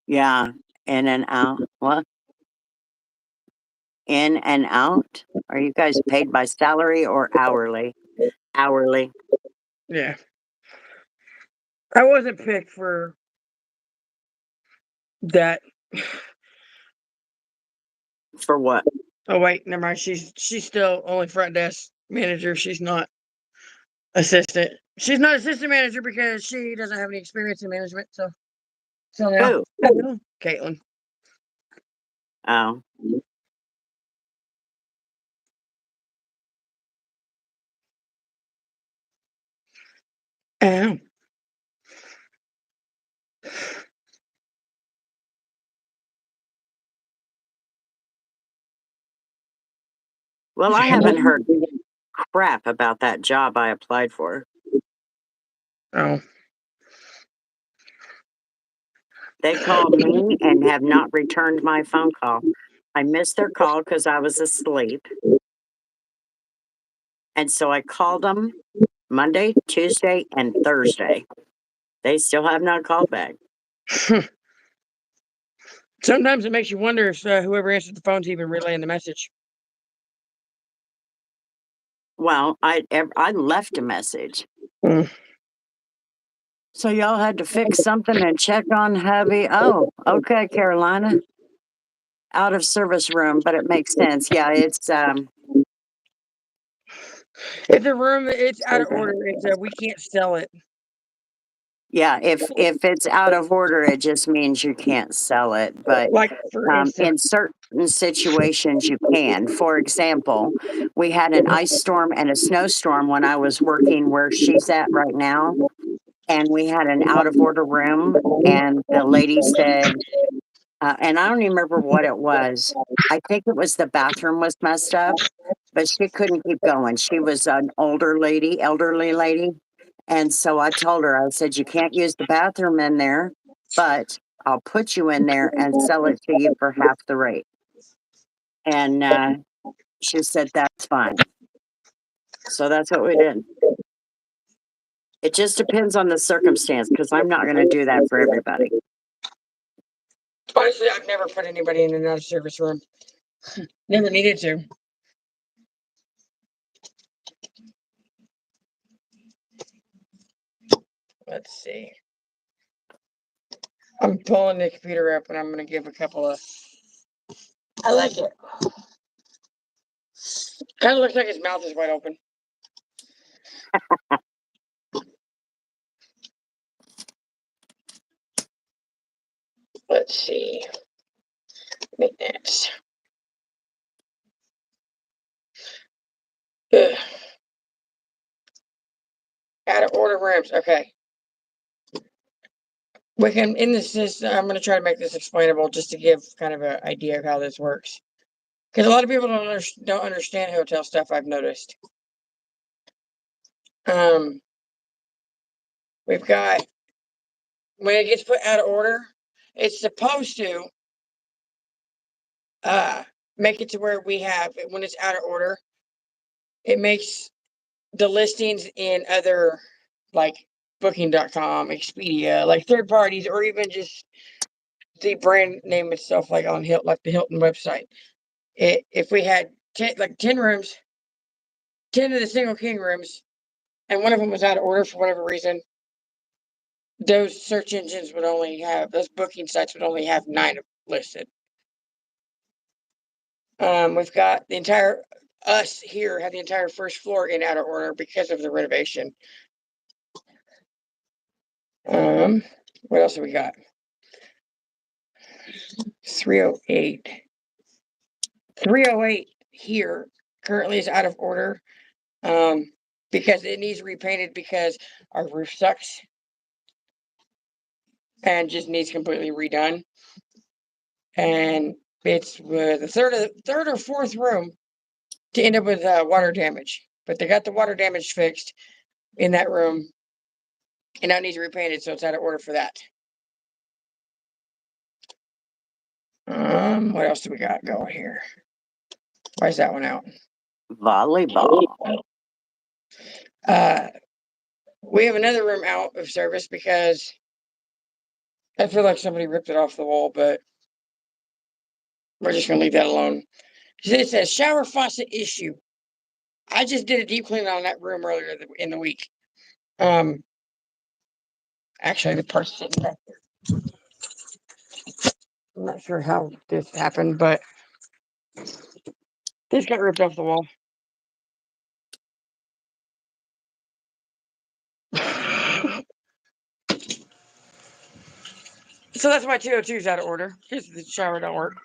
S1: Yeah. In and out. What? In and out? Are you guys paid by salary or hourly? Hourly.
S2: Yeah. I wasn't picked for that.
S1: For what?
S2: Oh wait, never mind. She's still only front desk manager. She's not assistant. She's not assistant manager because she doesn't have any experience in management. So now,
S1: Who?
S2: Caitlin.
S1: Oh.
S2: Oh.
S1: Well, I haven't heard crap about that job I applied for.
S2: Oh.
S1: They called me and have not returned my phone call. I missed their call because I was asleep. And so I called them Monday, Tuesday, and Thursday. They still have not called back.
S2: Sometimes it makes you wonder if whoever answered the phone's even relaying the message.
S1: Well, I left a message.
S2: Mm.
S1: So y'all had to fix something and check on hubby. Oh, okay, Carolina. Out of service room, but it makes sense. Yeah, it's
S2: If the room it's out of order, it's we can't sell it.
S1: yeah, if it's out of order, it just means you can't sell it. But
S2: Like for
S1: in
S2: instance,
S1: certain situations, you can. For example, we had an ice storm and a snowstorm when I was working where she's at right now, and we had an out of order room, and the lady said, and I don't even remember what it was. I think it was the bathroom was messed up, but she couldn't keep going. She was an elderly lady. And so I told her, I said, you can't use the bathroom in there, but I'll put you in there and sell it to you for half the rate. And she said, that's fine. So that's what we did. It just depends on the circumstance because I'm not going to do that for everybody.
S2: honestly, I've never put anybody in an out of service room. Never needed to. Let's see. I'm pulling the computer up and I'm going to give a couple of. I like it. Kind of looks like his mouth is wide open. Let's see. Maintenance. Ugh. Out of order rooms. Okay. We can, in this system, I'm going to try to make this explainable just to give kind of an idea of how this works. Because a lot of people don't understand hotel stuff, I've noticed. We've got, when it gets put out of order, it's supposed to make it to where we have, when it's out of order, it makes the listings in other, like booking.com, Expedia, like third parties, or even just the brand name itself, like on like the Hilton website. If we had 10 rooms, 10 of the single king rooms, and one of them was out of order for whatever reason, those search engines would only have, those booking sites would only have 9 listed. We've got the entire, us here have the entire first floor in out of order because of the renovation. What else have we got? 308. 308 here currently is out of order because it needs repainted because our roof sucks and just needs completely redone. And it's the third or fourth room to end up with water damage. But they got the water damage fixed in that room, and now it needs repainted, so it's out of order for that. What else do we got going here? Why is that one out?
S1: Volleyball.
S2: We have another room out of service because I feel like somebody ripped it off the wall, but We're just gonna leave that alone. It says shower faucet issue. I just did a deep clean on that room earlier in the week. Actually, the part's sitting back there. I'm not sure how this happened, but this got ripped off the wall. So that's why 202 is out of order, because the shower don't work.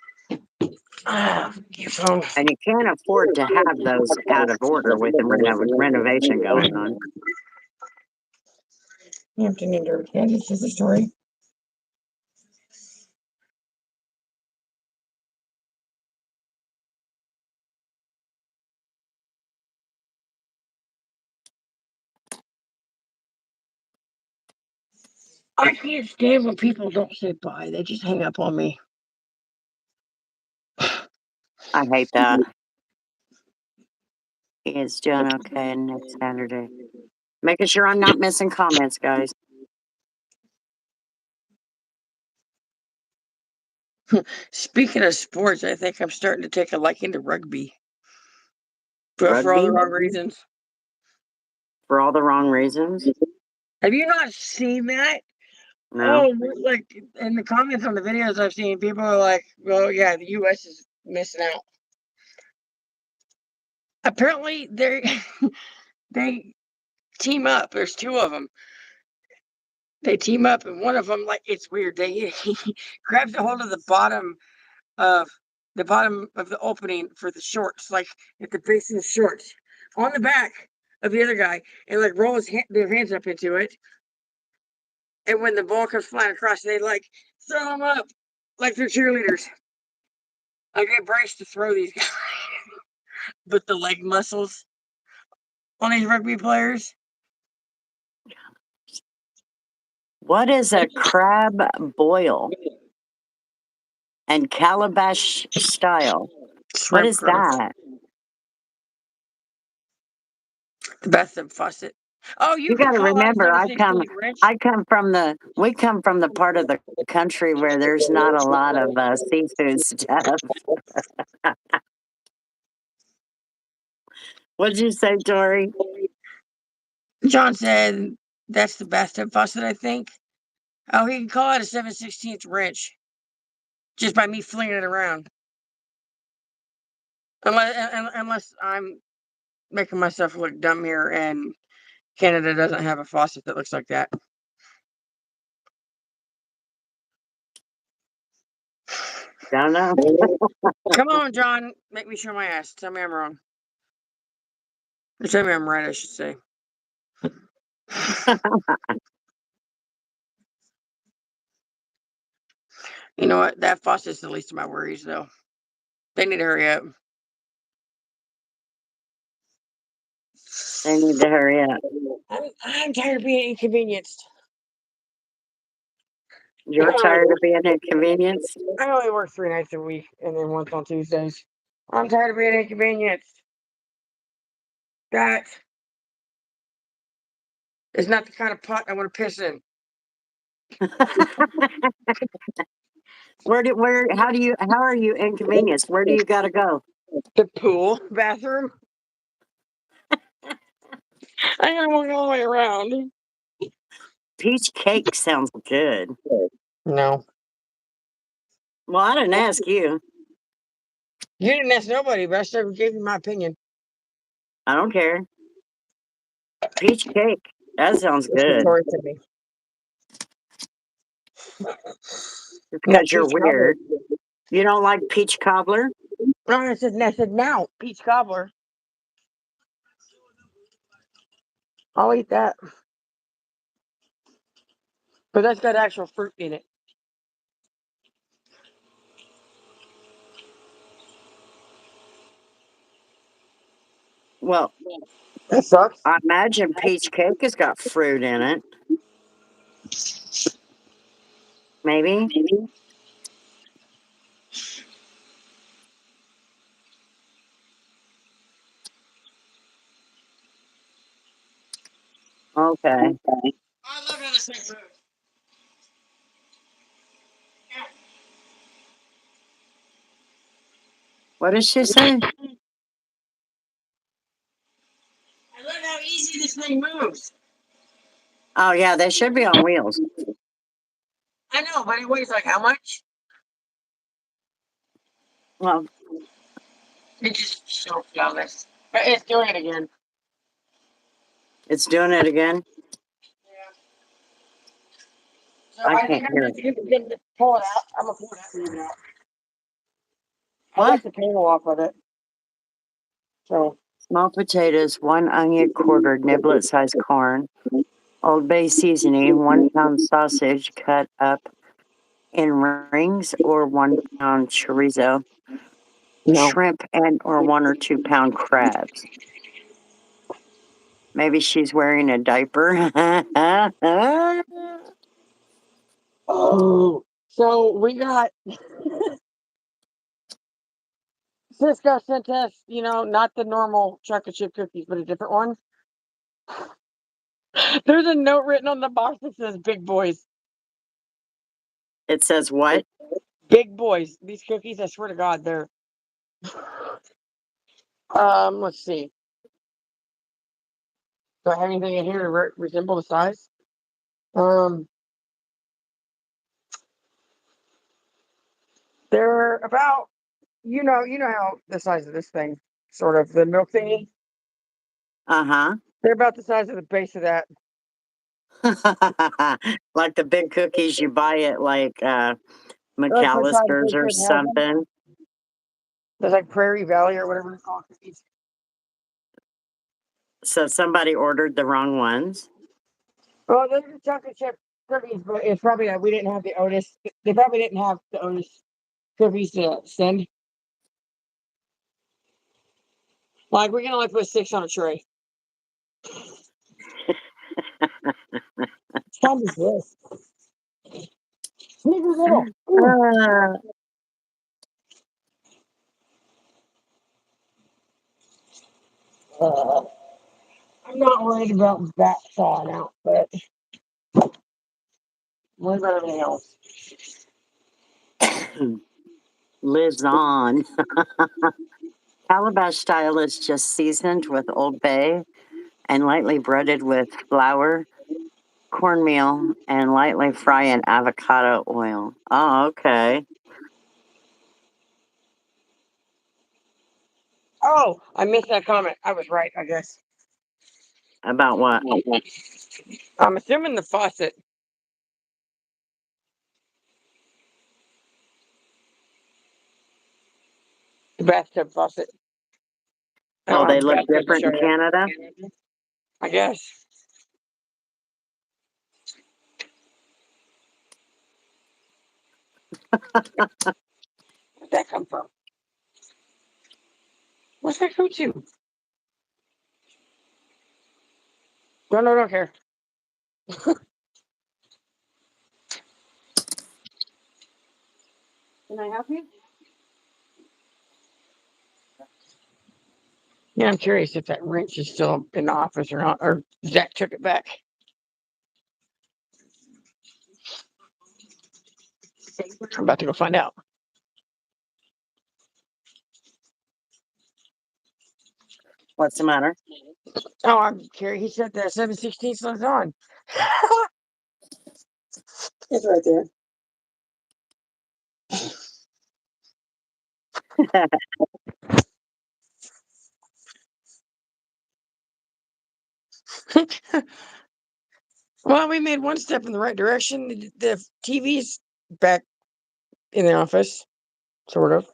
S2: Your phone.
S1: And you can't afford to have those out of order with the renovation going on.
S2: Hampton and Derby, Kansas is the story. I can't stand when people don't say bye. They just hang up on me.
S1: I hate that. Is doing okay next Saturday. Making sure I'm not missing comments, guys.
S2: Speaking of sports, I think I'm starting to take a liking to rugby. But for all the
S1: Rugby?
S2: wrong reasons.
S1: For all the wrong reasons?
S2: Have you not seen that?
S1: No.
S2: Oh, like in the comments on the videos I've seen, people are like, well, yeah, the US is missing out. Apparently, they team up. There's two of them. They team up, and one of them, like, it's weird. He grabs a hold of the bottom of the opening for the shorts, like at the base of the shorts, on the back of the other guy, and like roll their hands up into it. And when the ball comes flying across, they like throw them up like they're cheerleaders. I get braced to throw these guys, but the leg muscles on these rugby players.
S1: What is a crab boil and calabash style? What is that?
S2: The bathtub faucet. Oh, you
S1: You
S2: can
S1: got to
S2: call out
S1: remember, we
S2: 716
S1: come from the part of the country where there's not a lot of seafood stuff. What'd you say, Tori?
S2: John said that's the bathtub faucet, I think. Oh, he can call it a 7/16 wrench just by me flinging it around. Unless I'm making myself look dumb here and Canada doesn't have a faucet that looks like that.
S1: Don't know.
S2: Come on, John. Make me show my ass. Tell me I'm wrong. Or tell me I'm right, I should say. You know what? That faucet's the least of my worries, though. They need to hurry up.
S1: They need to hurry up.
S2: I'm tired of being inconvenienced.
S1: You're tired of being inconvenienced?
S2: I only work 3 nights a week and then once on Tuesdays. I'm tired of being inconvenienced. That is not the kind of pot I want to piss in.
S1: How are you inconvenienced? Where do you gotta go?
S2: The pool bathroom. I gotta walk all the way around.
S1: Peach cake sounds good.
S2: No.
S1: Well, I didn't ask you.
S2: You didn't ask nobody, but I still gave you my opinion.
S1: I don't care. Peach cake. That sounds good.
S2: To me.
S1: Because you're weird. You don't like peach cobbler?
S2: No, I said now, peach cobbler. I'll eat that. But that's got actual fruit in it.
S1: Well,
S2: That sucks.
S1: I imagine peach cake has got fruit in it. Maybe? Okay.
S2: I love how this thing moves.
S1: What did she say?
S2: And look how easy this thing moves.
S1: Oh, yeah, they should be on wheels.
S2: I know, but it weighs like how much?
S1: Well,
S2: It just shows on this. But it's doing it again.
S1: it's doing it again.
S2: Yeah. So
S1: I
S2: I
S1: can't
S2: think I'm
S1: hear
S2: just
S1: it.
S2: going to pull it out. I'm going to pull it out and leave it out. I
S1: What?
S2: got the panel off of it. So,
S1: Small potatoes, 1 onion quartered, niblet-sized corn, Old Bay seasoning, 1 pound sausage cut up in rings, or 1 pound chorizo,
S2: no.
S1: shrimp, and or 1 or 2 pound crabs. Maybe she's wearing a diaper.
S2: Oh. So we got Cisco sent us, not the normal chocolate chip cookies, but a different one. There's a note written on the box that says "Big Boys."
S1: It says what?
S2: Big boys. These cookies, I swear to God, they're. Let's see. Do I have anything in here to resemble the size? Um, they're about, you know how the size of this thing, sort of the milk thingy.
S1: Uh-huh.
S2: They're about the size of the base of that.
S1: Like the big cookies you buy at like
S2: Like for Todd
S1: McAllister's or
S2: Baker has them.
S1: something.
S2: There's like Prairie Valley or whatever it's called cookies.
S1: So somebody ordered the wrong ones.
S2: Well, those are chocolate chip cookies, but it's probably that we didn't have the Otis. They probably didn't have the Otis cookies to send. Like we can only put 6 on a tray. It's kind of gross. Sneaker little. Ooh.
S1: Uh,
S2: Uh, I'm not worried about that thawing out, but I'm worried about everything else.
S1: lives on. Calabash style is just seasoned with Old Bay and lightly breaded with flour, cornmeal, and lightly fry in avocado oil. Oh, okay.
S2: Oh, I missed that comment. I was right, I guess.
S1: About what?
S2: I'm assuming the faucet. The bathtub faucet. I
S1: Oh,
S2: don't have
S1: they
S2: a
S1: look
S2: bathtub to
S1: different
S2: show
S1: in
S2: you.
S1: Canada?
S2: I guess. Where'd that come from? What's that go to? Don't care.
S1: Can I help you?
S2: Yeah, I'm curious if that wrench is still in the office or not, or Zach took it back. I'm about to go find out.
S1: What's the matter?
S2: Oh, I'm curious. He said that 716 is on. It's right there. Well, we made one step in the right direction. The TV's back in the office, sort of.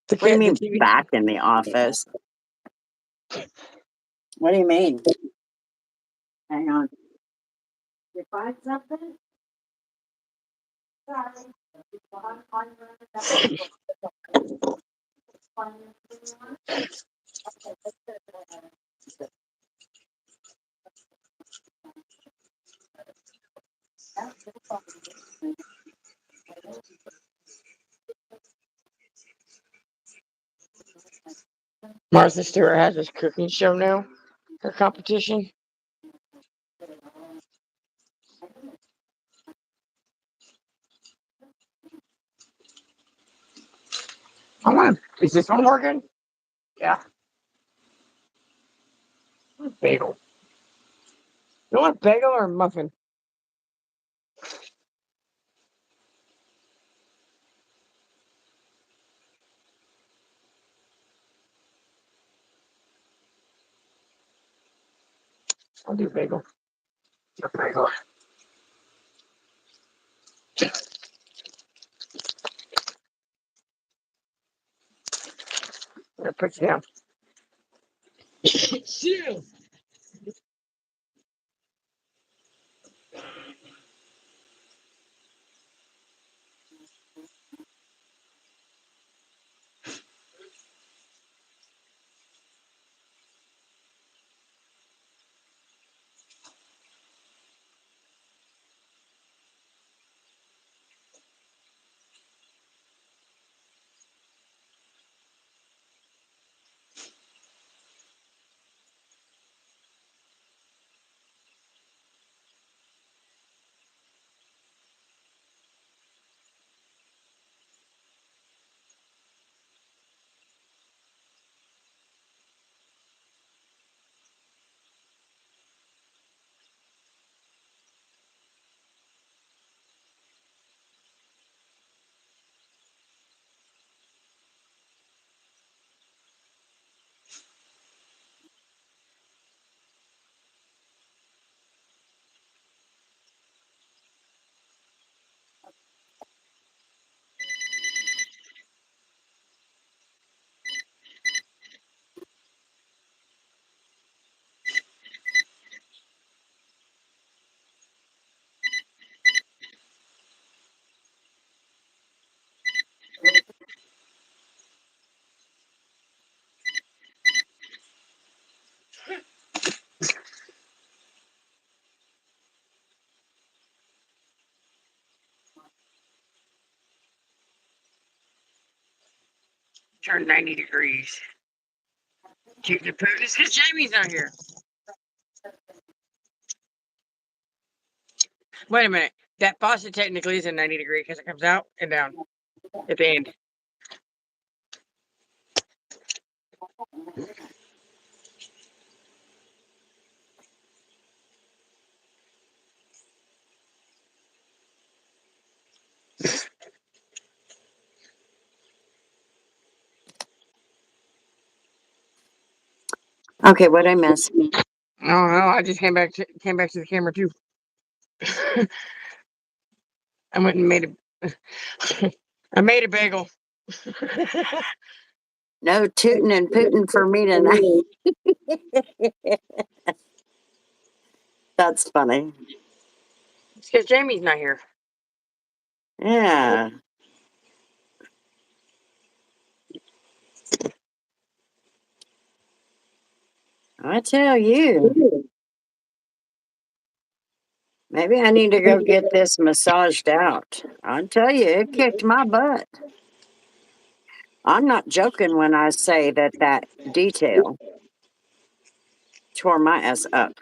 S2: The
S1: What do you
S2: cat, the
S1: mean
S2: TV.
S1: back in the office? What do you mean? Hang on. You find something?
S2: Martha Stewart has this cooking show now. Her competition. Is this one working? Yeah. Bagel. You want a bagel or a muffin? I'll do bagel. A bagel. I'm gonna put you down. Chill. Turn 90 degrees. Keep the food. It's because Jamie's not here. Wait a minute. That faucet technically is a 90 degree because it comes out and down at the end.
S1: Okay, what'd I miss?
S2: I don't know. I just came back to the camera too. I went and made a I made a bagel.
S1: No tooting and pooting for me tonight. That's funny.
S2: It's because Jamie's not here.
S1: Yeah. I tell you, maybe I need to go get this massaged out. I tell you, it kicked my butt. I'm not joking when I say that that detail tore my ass up.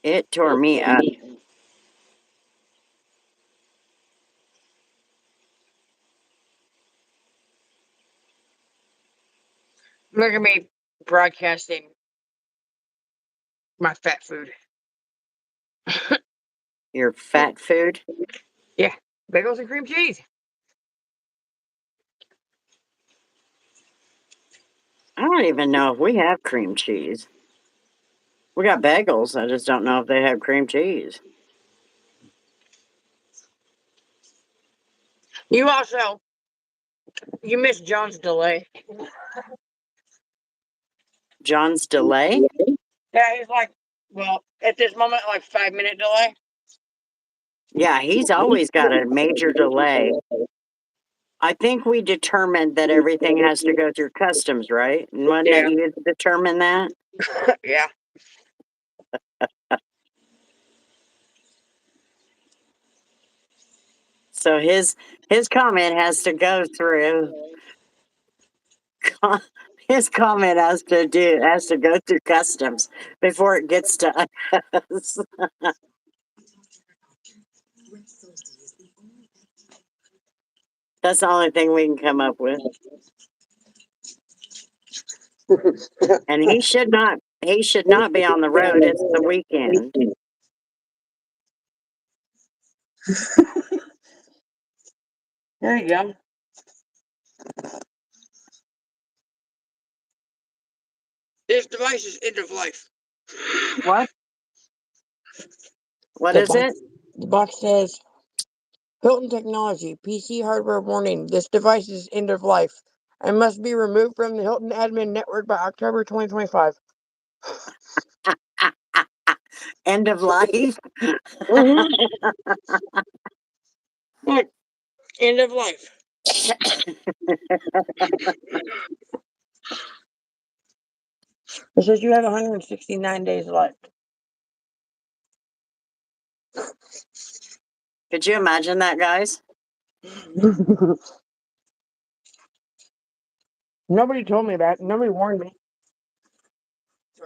S1: It tore me up.
S2: Look at me broadcasting my fat food.
S1: Your fat food.
S2: Yeah, bagels and cream cheese.
S1: I don't even know if we have cream cheese. We got bagels. I just don't know if they have cream cheese.
S2: You also you missed John's delay.
S1: John's delay?
S2: Yeah, he's like, well, at this moment, like 5 minute delay.
S1: Yeah, he's always got a major delay. I think we determined that everything has to go through customs, right? And wasn't
S2: Yeah.
S1: it you determined that?
S2: Yeah.
S1: So his comment has to go through. His comment has to go through customs before it gets to us. That's the only thing we can come up with. And he should not be on the road. It's the weekend.
S2: There you go. This device is end of life.
S1: What? What is it?
S2: The box says Hilton Technology, PC hardware warning. This device is end of life and must be removed from the Hilton admin network by October 2025.
S1: End of life?
S2: Look, end of life. It says you have 169 days left.
S1: Could you imagine that, guys?
S2: Nobody told me that. Nobody warned me.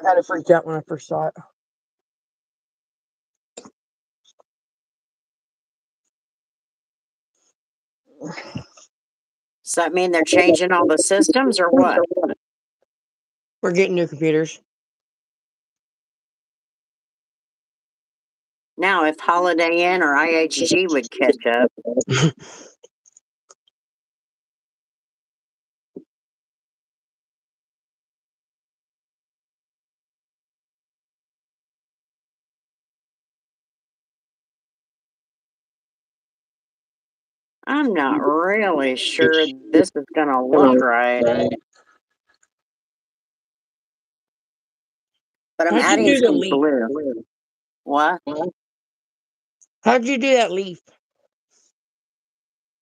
S2: I had to freak out when I first saw it.
S1: Does that mean they're changing all the systems or what?
S2: We're getting new computers.
S1: Now, if Holiday Inn or IHG would catch up. I'm not really sure this is going to look right. But I'm
S2: How'd
S1: adding
S2: you do the
S1: some
S2: leaf?
S1: blue. What?
S2: How'd you do that leaf?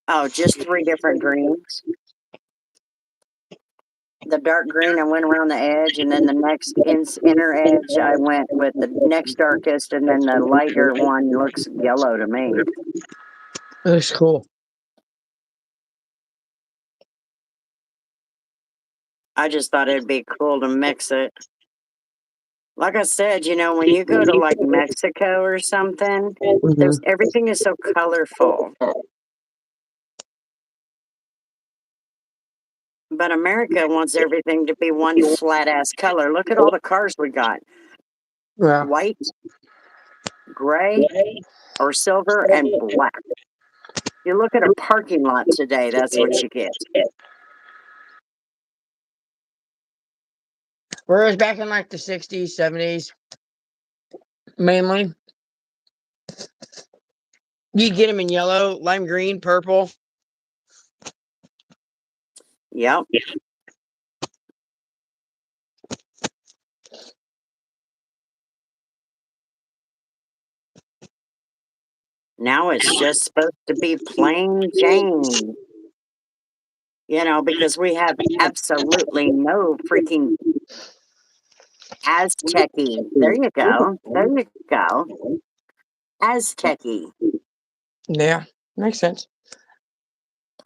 S1: Oh, just 3 different greens. The dark green, I went around the edge, and then the next inner edge, I went with the next darkest, and then the lighter one looks yellow to me.
S2: It looks cool.
S1: I just thought it'd be cool to mix it. Like I said, when you go to like Mexico or something, there's everything is so colorful. But America wants everything to be one flat ass color. Look at all the cars we got.
S2: Yeah.
S1: White, gray, or silver, and black. You look at a parking lot today, that's what you get.
S2: Whereas back in like the 60s, 70s, mainly, you get them in yellow, lime green, purple.
S1: Yep. Now it's just supposed to be plain Jane. Because we have absolutely no freaking Aztec-y. There you go. There you go. Aztec-y.
S2: Yeah, makes sense.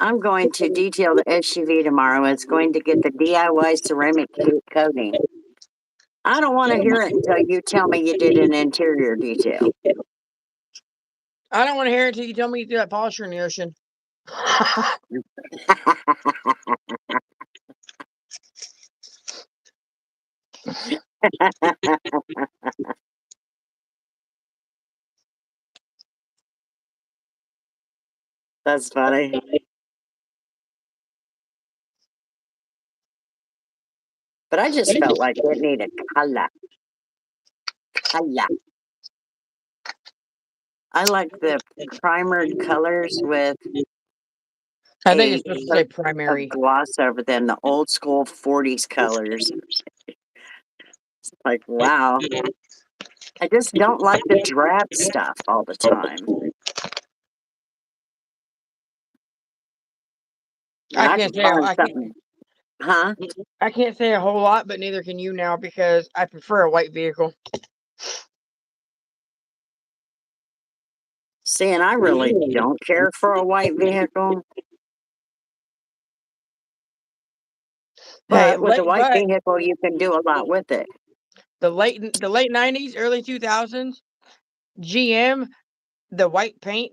S1: I'm going to detail the SUV tomorrow. It's going to get the DIY ceramic coating. I don't want to hear it until you tell me you did an interior detail.
S2: I don't want to hear it until you tell me you threw that polisher in the ocean.
S1: That's funny. But I just felt like it needed color. Color. I like the primered colors with
S2: I think it's supposed to say primary.
S1: gloss over them, the old school 40s colors. It's like, wow. I just don't like the drab stuff all the time.
S2: I can't say I can't say a whole lot, but neither can you now because I prefer a white vehicle.
S1: See, and I really don't care for a white vehicle. But with a white vehicle, you can do a lot with it.
S2: The late 90s, early 2000s, GM, the white paint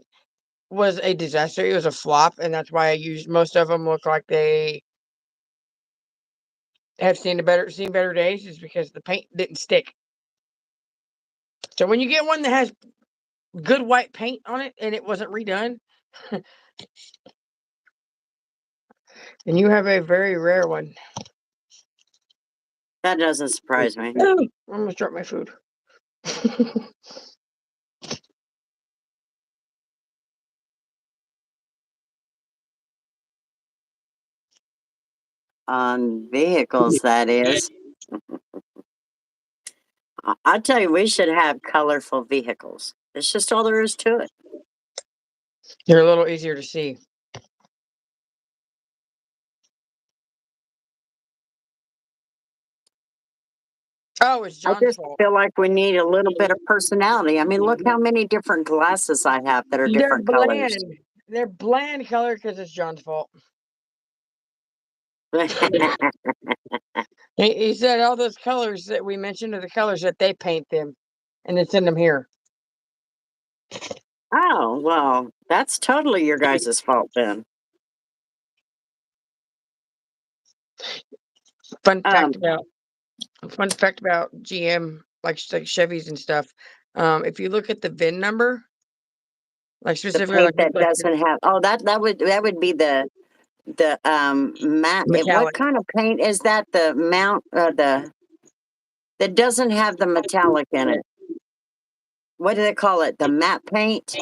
S2: was a disaster. It was a flop, and that's why I used most of them look like they have seen better days, is because the paint didn't stick. So when you get one that has good white paint on it and it wasn't redone, then you have a very rare one.
S1: That doesn't surprise me.
S2: I almost dropped my food.
S1: On vehicles, that is. I tell you, we should have colorful vehicles. It's just all there is to it.
S2: They're a little easier to see. Oh, it's
S1: I
S2: John's
S1: just
S2: fault.
S1: feel like we need a little bit of personality. I mean, look how many different glasses I have that are
S2: They're
S1: different colors.
S2: bland. They're bland color because it's John's fault. He said all those colors that we mentioned are the colors that they paint them and then send them here.
S1: Oh, well, that's totally your guys' fault then.
S2: Fun
S1: Um,
S2: fact about GM, like Chevys and stuff. If you look at the VIN number, like
S1: the
S2: specifically
S1: paint
S2: like
S1: that doesn't have, oh, that would be the matte. What
S2: metallic,
S1: kind of paint is that? The mount, that doesn't have the metallic in it. What do they call it? The matte paint?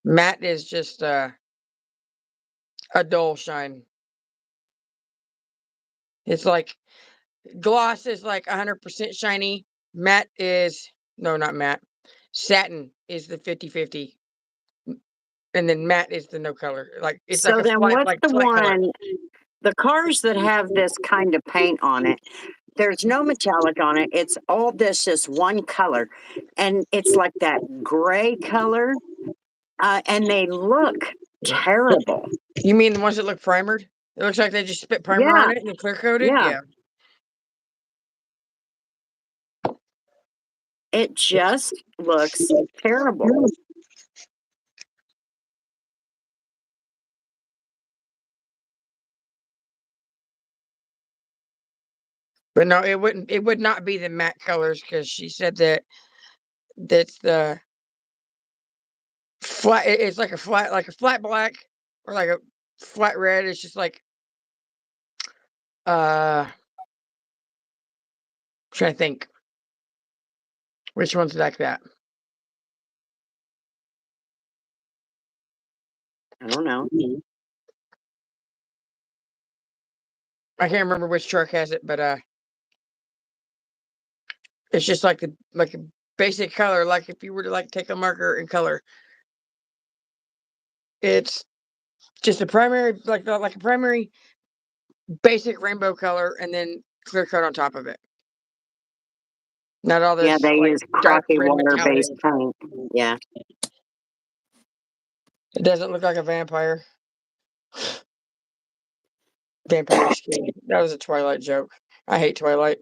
S2: matte is just a dull shine. It's like gloss is like 100% shiny. Matte is no, not matte. Satin is the 50-50. And then matte is the no color. Like it's like
S1: So
S2: a
S1: then
S2: slight,
S1: what's
S2: like
S1: the
S2: slight color.
S1: one, the cars that have this kind of paint on it, there's no metallic on it. It's all this just one color. And it's like that gray color. And they look terrible.
S2: You mean the ones that look primered? It looks like they just spit primer
S1: Yeah,
S2: on it and then clear coated.
S1: yeah.
S2: Yeah.
S1: It just looks terrible.
S2: But no, it wouldn't. It would not be the matte colors because she said that's the flat. It's like a flat black or like a flat red. It's just like trying to think which one's like that.
S1: I don't know.
S2: I can't remember which truck has it, but it's just like a basic color. Like if you were to like take a marker and color, it's just a primary like a primary basic rainbow color and then clear coat on top of it. Not all
S1: Yeah,
S2: this
S1: they
S2: like
S1: use
S2: dark
S1: crappy
S2: red metallic.
S1: water-based paint. Yeah.
S2: It doesn't look like a vampire. Vampire skin. That was a Twilight joke. I hate Twilight.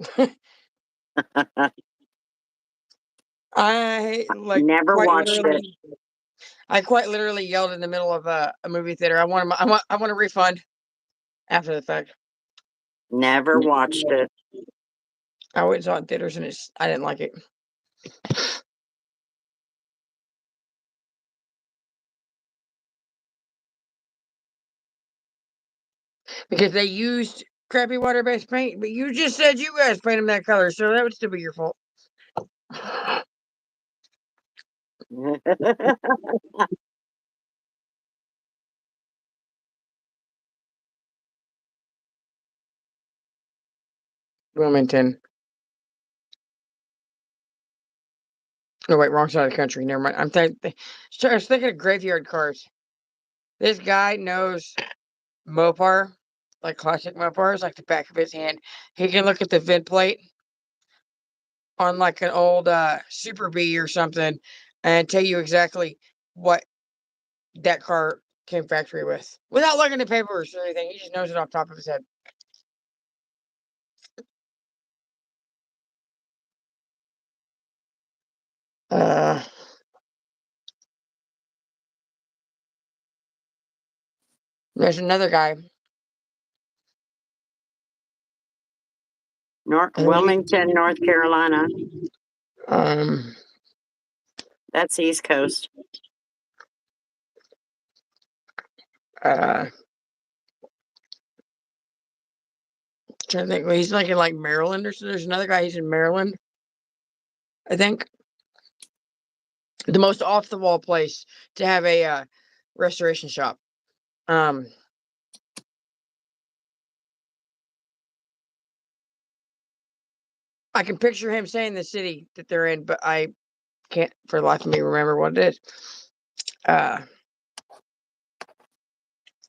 S2: I like
S1: Never
S2: quite
S1: watched it.
S2: literally. I quite literally yelled in the middle of a movie theater. I want a refund after the fact.
S1: Never watched it.
S2: I went and saw it in theaters and I didn't like it. Because they used crappy water-based paint, but you just said you guys paint them that color, so that would still be your fault. Wilmington. No, wait, wrong side of the country. Never mind. I was thinking of graveyard cars. This guy knows Mopar, like classic Mopars, like the back of his hand. He can look at the VIN plate on like an old Super Bee or something and tell you exactly what that car came factory with without looking at papers or anything. He just knows it off the top of his head. Uh, There's another guy.
S1: Wilmington, North Carolina. That's East Coast.
S2: Trying to think. Well, he's like in Maryland or so. There's another guy. He's in Maryland, I think. The most off the wall place to have a restoration shop. I can picture him saying the city that they're in, but I can't for the life of me remember what it is.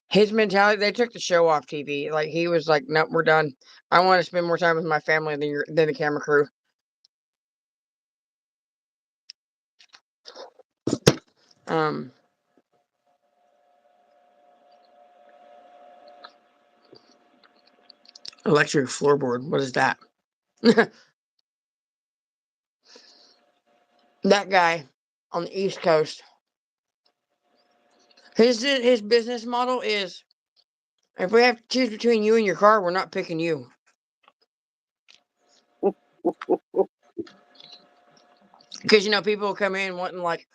S2: His mentality, they took the show off TV. Like, he was like, nope, we're done. I want to spend more time with my family than the camera crew. Electric floorboard. What is that? That guy on the East Coast. His business model is, if we have to choose between you and your car, we're not picking you. Because, people will come in wanting like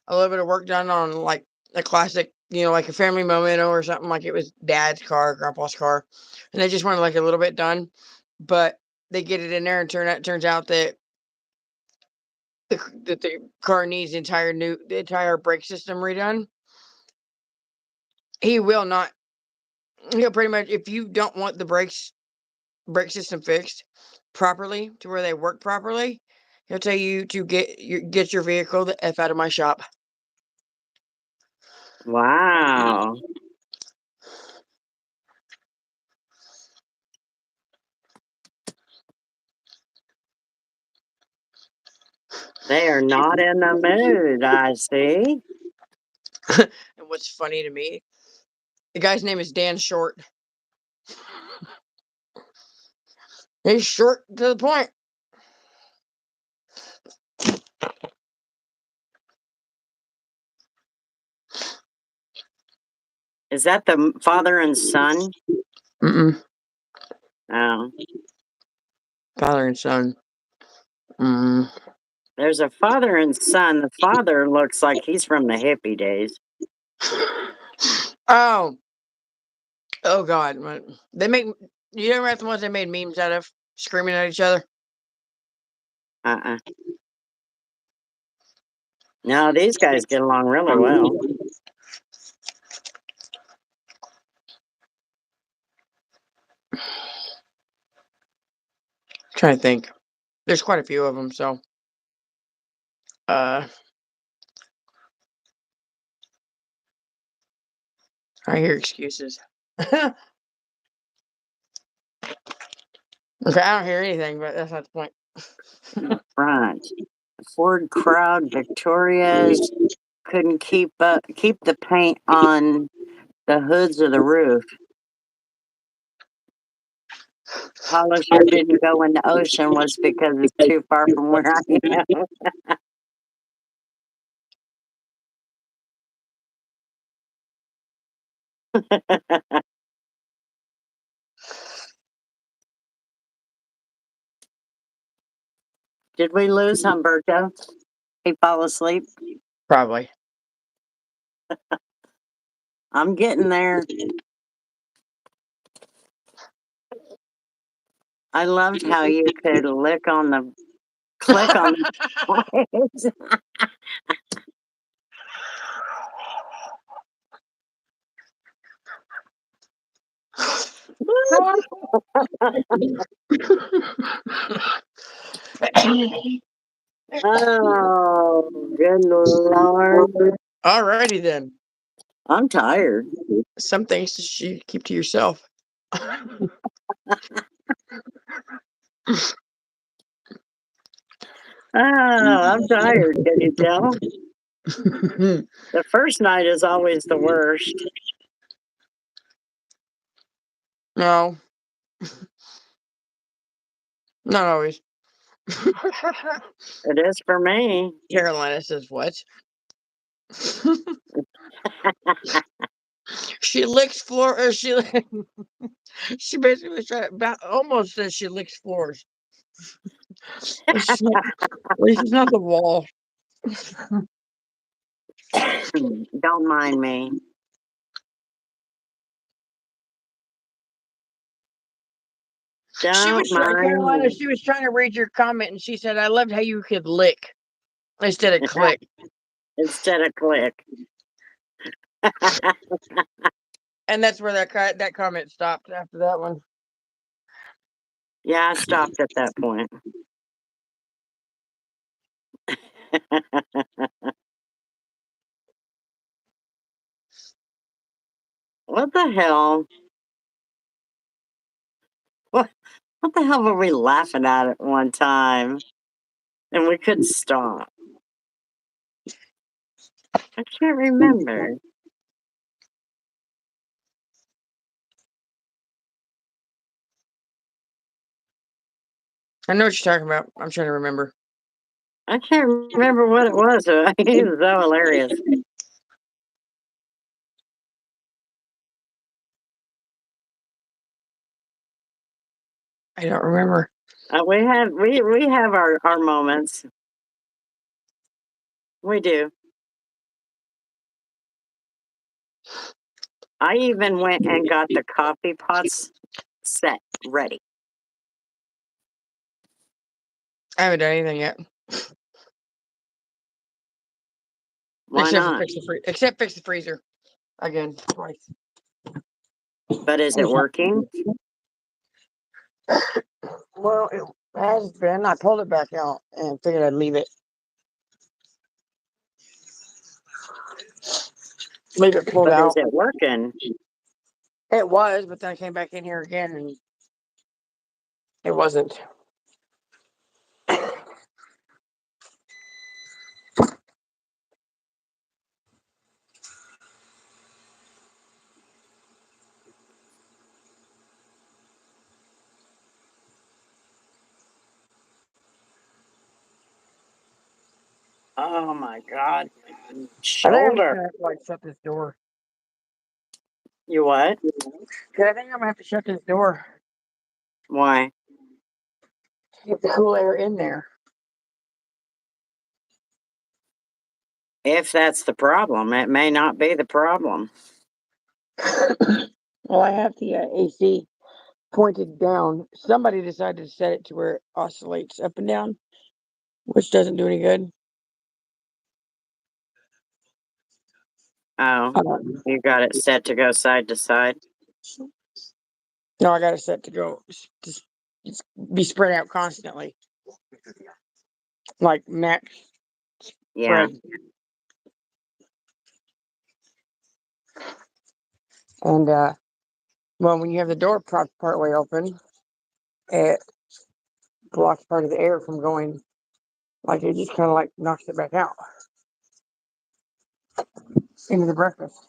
S2: a little bit of work done on like a classic, like a family memento or something, like it was dad's car, grandpa's car, and they just wanted like a little bit done, but they get it in there and turns out that the car needs the entire brake system redone. He'll pretty much, if you don't want the brake system fixed properly to where they work properly, he'll tell you to get your vehicle the F out of my shop.
S1: Wow. They are not in the mood, I see.
S2: And what's funny to me, the guy's name is Dan Short. He's short to the point.
S1: Is that the father and son?
S2: Mm-mm.
S1: Oh.
S2: Father and son.
S1: There's a father and son. The father looks like he's from the hippie days.
S2: Oh God! They make, you ever have the ones they made memes out of, screaming at each other?
S1: No, these guys get along really well.
S2: Trying to think. There's quite a few of them, so I hear excuses. Okay, I don't hear anything, but that's not the point.
S1: Front. Ford crowd, Victoria's couldn't keep the paint on the hoods of the roof. Polisher didn't go in the ocean was because it's too far from where I am. Did we lose Humberto? He fall asleep?
S2: Probably.
S1: I'm getting there. I loved how you could click on the points. Oh, good Lord.
S2: Alrighty then.
S1: I'm tired.
S2: Some things you keep to yourself.
S1: Oh, I'm tired. Can you tell? The first night is always the worst.
S2: No. Not always.
S1: It is for me.
S2: Carolina says what? She licks floor, or she she basically was trying to almost says she licks floors. At least it's not the wall.
S1: Don't mind me.
S2: She was
S1: Don't
S2: Carolina.
S1: mind
S2: She was trying to read your comment, and she said, "I loved how you could lick instead of
S1: me.
S2: click."
S1: Instead of click.
S2: And that's where that comment stopped after that one.
S1: Yeah, I stopped at that point. What the hell? What the hell were we laughing at one time? And we couldn't stop. I can't remember.
S2: I know what you're talking about. I'm trying to remember.
S1: I can't remember what it was. It was so hilarious.
S2: I don't remember.
S1: We have our moments. We do. I even went and got the coffee pots set ready.
S2: I haven't done anything yet.
S1: Why not?
S2: Except fix the freezer again twice.
S1: But is it working?
S2: Well, it has been. I pulled it back out and figured I'd leave it. Leave it pulled
S1: But is
S2: out.
S1: it working?
S2: It was, but then I came back in here again and it wasn't.
S1: Oh my God.
S2: I think I'm just
S1: Shoulder.
S2: gonna have to like shut this door.
S1: You what?
S2: 'Cause I think I'm gonna have to shut this door.
S1: Why?
S2: Get the cool air in there.
S1: If that's the problem, it may not be the problem.
S2: Well, I have the AC pointed down. Somebody decided to set it to where it oscillates up and down, which doesn't do any good.
S1: Oh, you got it set to go side to side.
S2: No, I got it set to go just be spread out constantly, like max
S1: Yeah.
S2: spread. And well, when you have the door propped part way open, it blocks part of the air from going. Like it just kind of like knocks it back out into the breakfast.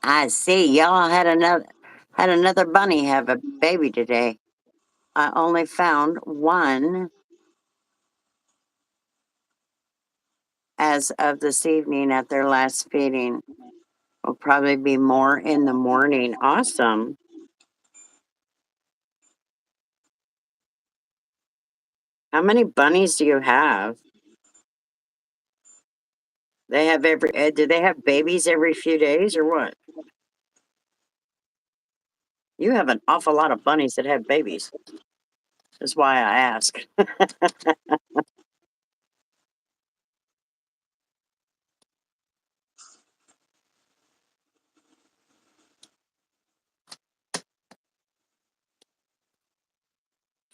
S1: I see. Y'all had another bunny have a baby today. I only found one as of this evening at their last feeding. Will probably be more in the morning. Awesome. How many bunnies do you have? They have do they have babies every few days or what? You have an awful lot of bunnies that have babies. That's why I ask.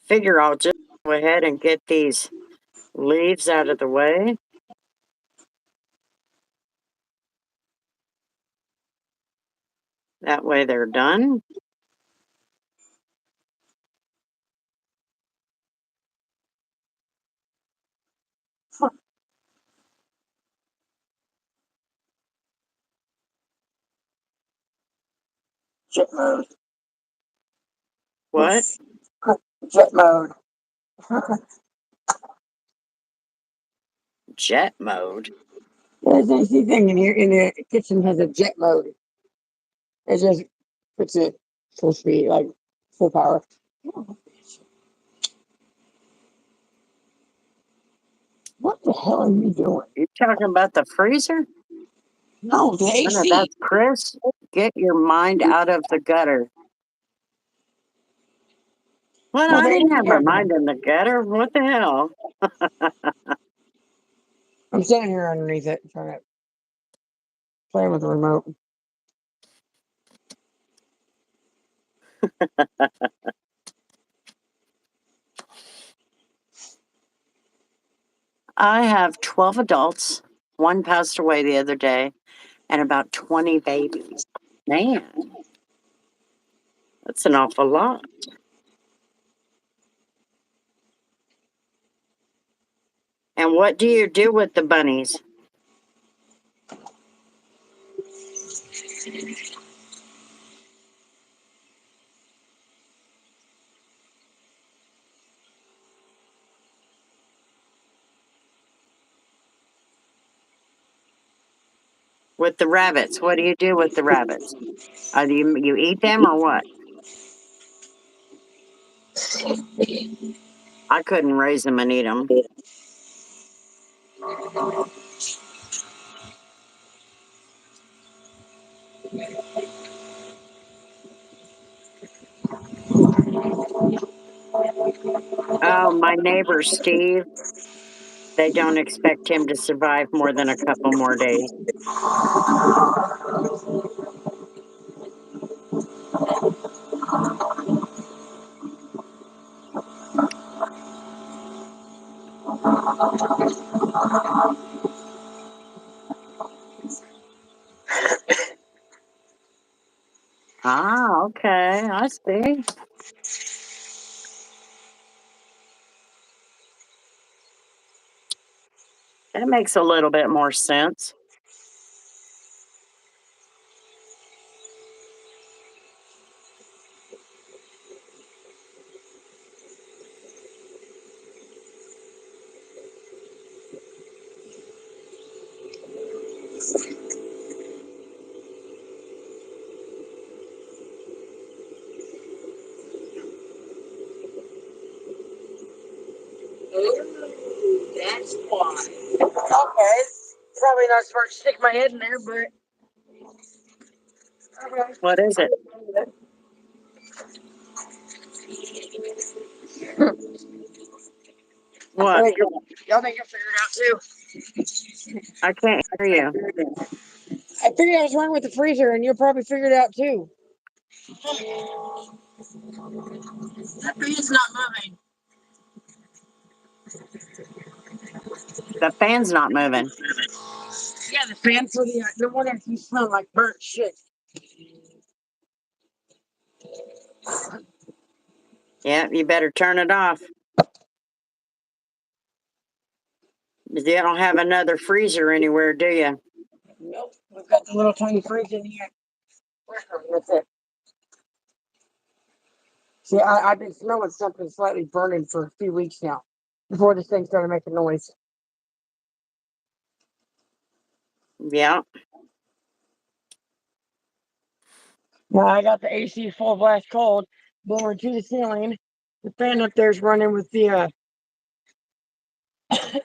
S1: Figure I'll just go ahead and get these leaves out of the way. That way they're done.
S2: Jet mode.
S1: What?
S2: Jet mode.
S1: Jet mode?
S2: This AC thing in here in the kitchen has a jet mode. It just puts it full speed, like full power. What the hell are you doing?
S1: You talking about the freezer?
S2: No, the
S1: No,
S2: AC.
S1: that's Chris. Get your mind out of the gutter. Well,
S2: Well,
S1: I
S2: the
S1: didn't have my
S2: AC.
S1: mind in the gutter. What the hell?
S2: I'm sitting here underneath it trying to play with the remote.
S1: I have 12 adults. One passed away the other day, and about 20 babies. Man, that's an awful lot. And what do you do with the bunnies? With the rabbits, what do you do with the rabbits? You eat them or what? I couldn't raise them and eat them. Oh, my neighbor Steve, they don't expect him to survive more than a couple more days. Ah, okay, I see. That makes a little bit more sense.
S2: Ooh, that's why. Okay, probably not smart to stick my head in there, but okay.
S1: What is it? What?
S2: Y'all think you'll figure it out too?
S1: I can't hear you.
S2: I figured I was wrong with the freezer, and you'll probably figure it out too. That fan's not moving.
S1: The fan's not moving.
S2: Yeah, the fan for the one that you smell like burnt shit.
S1: Yeah, you better turn it off. You don't have another freezer anywhere, do you?
S2: Nope, we've got the little tiny fridge in here. That's it. See, I've been smelling something slightly burning for a few weeks now before this thing started making noise.
S1: Yeah.
S2: Now I got the AC full blast cold, blowing to the ceiling. The fan up there's running with the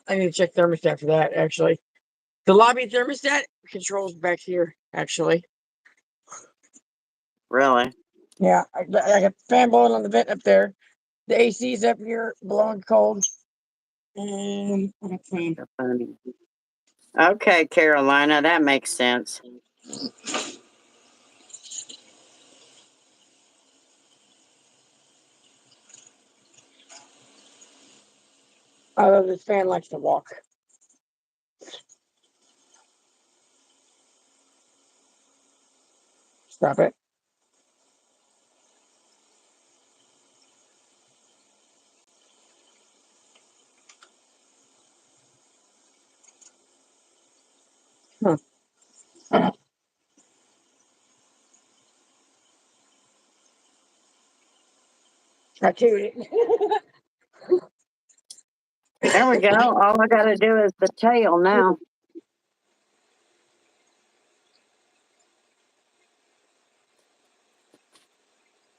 S2: I need to check thermostat for that actually. The lobby thermostat controls back here, actually.
S1: Really?
S2: Yeah, I got the fan blowing on the vent up there. The AC's up here blowing cold. And I got fan.
S1: Funny. Okay, Carolina, that makes sense.
S2: Although this fan likes to walk. Stop it. Huh. I chewed it.
S1: There we go. All I got to do is the tail now.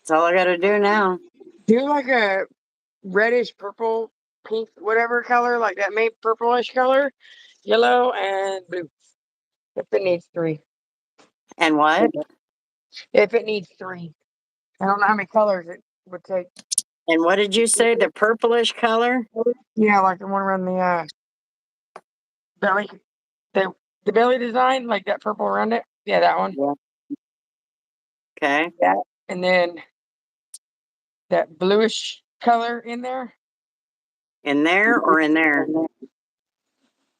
S1: That's all I got to do now.
S2: Do like a reddish purple, pink, whatever color, like that main purplish color, yellow and blue. If it needs 3.
S1: And what?
S2: If it needs 3. I don't know how many colors it would take.
S1: And what did you say? The purplish color?
S2: Yeah, like the one around the belly. The belly design, like that purple around it. Yeah, that one.
S1: Yeah. Okay.
S2: Yeah. And then that bluish color in there.
S1: In there or in there?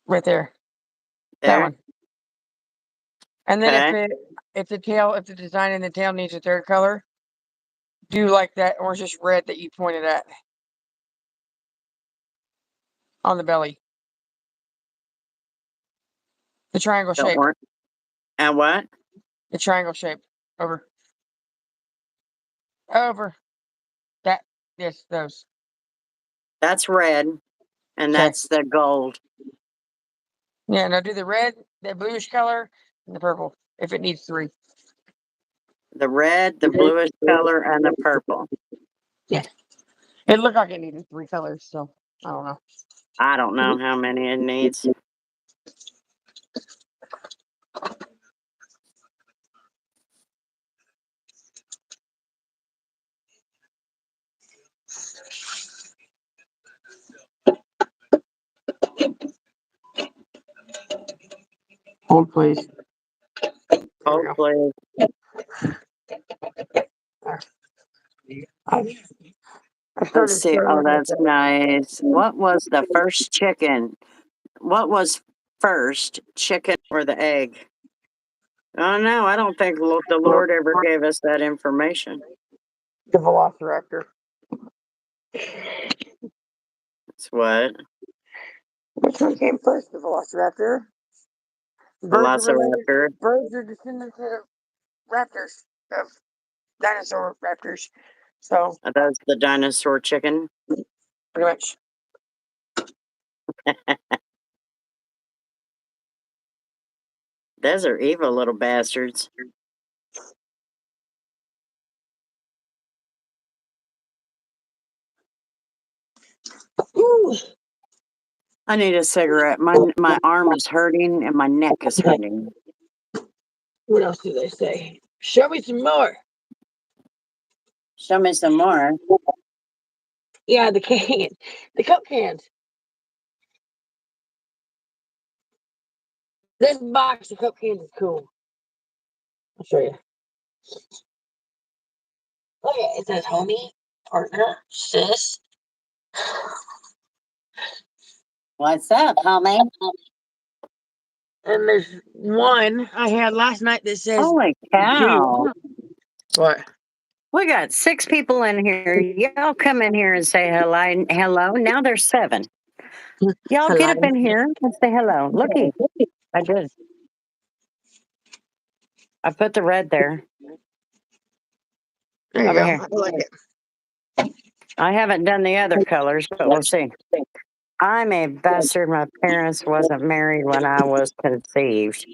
S2: Right there. That
S1: There.
S2: one. And then
S1: Okay.
S2: if the design in the tail needs a 3rd color, do like that orangish red that you pointed at on the belly. The triangle
S1: The
S2: shape.
S1: and what?
S2: The triangle shape. Over. Over. That. Yes, those.
S1: That's red, and
S2: Okay.
S1: that's the gold.
S2: Yeah, now do the red, the bluish color, and the purple. If it needs 3.
S1: The red, the bluish color, and the purple.
S2: Yeah. It looked like it needed 3 colors, so I don't know.
S1: I don't know how many it needs.
S2: Hold, please.
S1: Hopefully. Let's see. Oh, that's nice. What was the first chicken? What was first, chicken or the egg? Oh, no, I don't think the Lord ever gave us that information.
S2: The Velociraptor.
S1: That's what?
S2: Which one came first? The Velociraptor.
S1: Velociraptor.
S2: Birds are descendants of raptors, of dinosaur raptors. So
S1: That's the dinosaur chicken.
S2: pretty much.
S1: Those are evil little bastards.
S2: Ooh.
S1: I need a cigarette. My arm is hurting and my neck is hurting.
S2: What else do they say? Show me some more.
S1: Show me some more.
S2: Yeah, the cup cans. This box of cup cans is cool. I'll show you. Look at it. It says homie, partner, sis.
S1: What's up, homie?
S2: And there's one I had last night that says
S1: Holy cow.
S2: What?
S1: We got 6 people in here. Y'all come in here and say hello. Hello. Now there's 7. Y'all get up in here and say hello. Looky, I did. I put the red there.
S2: There you
S1: Over
S2: go.
S1: here.
S2: I like it.
S1: I haven't done the other colors, but we'll see. I'm a bastard. My parents wasn't married when I was conceived.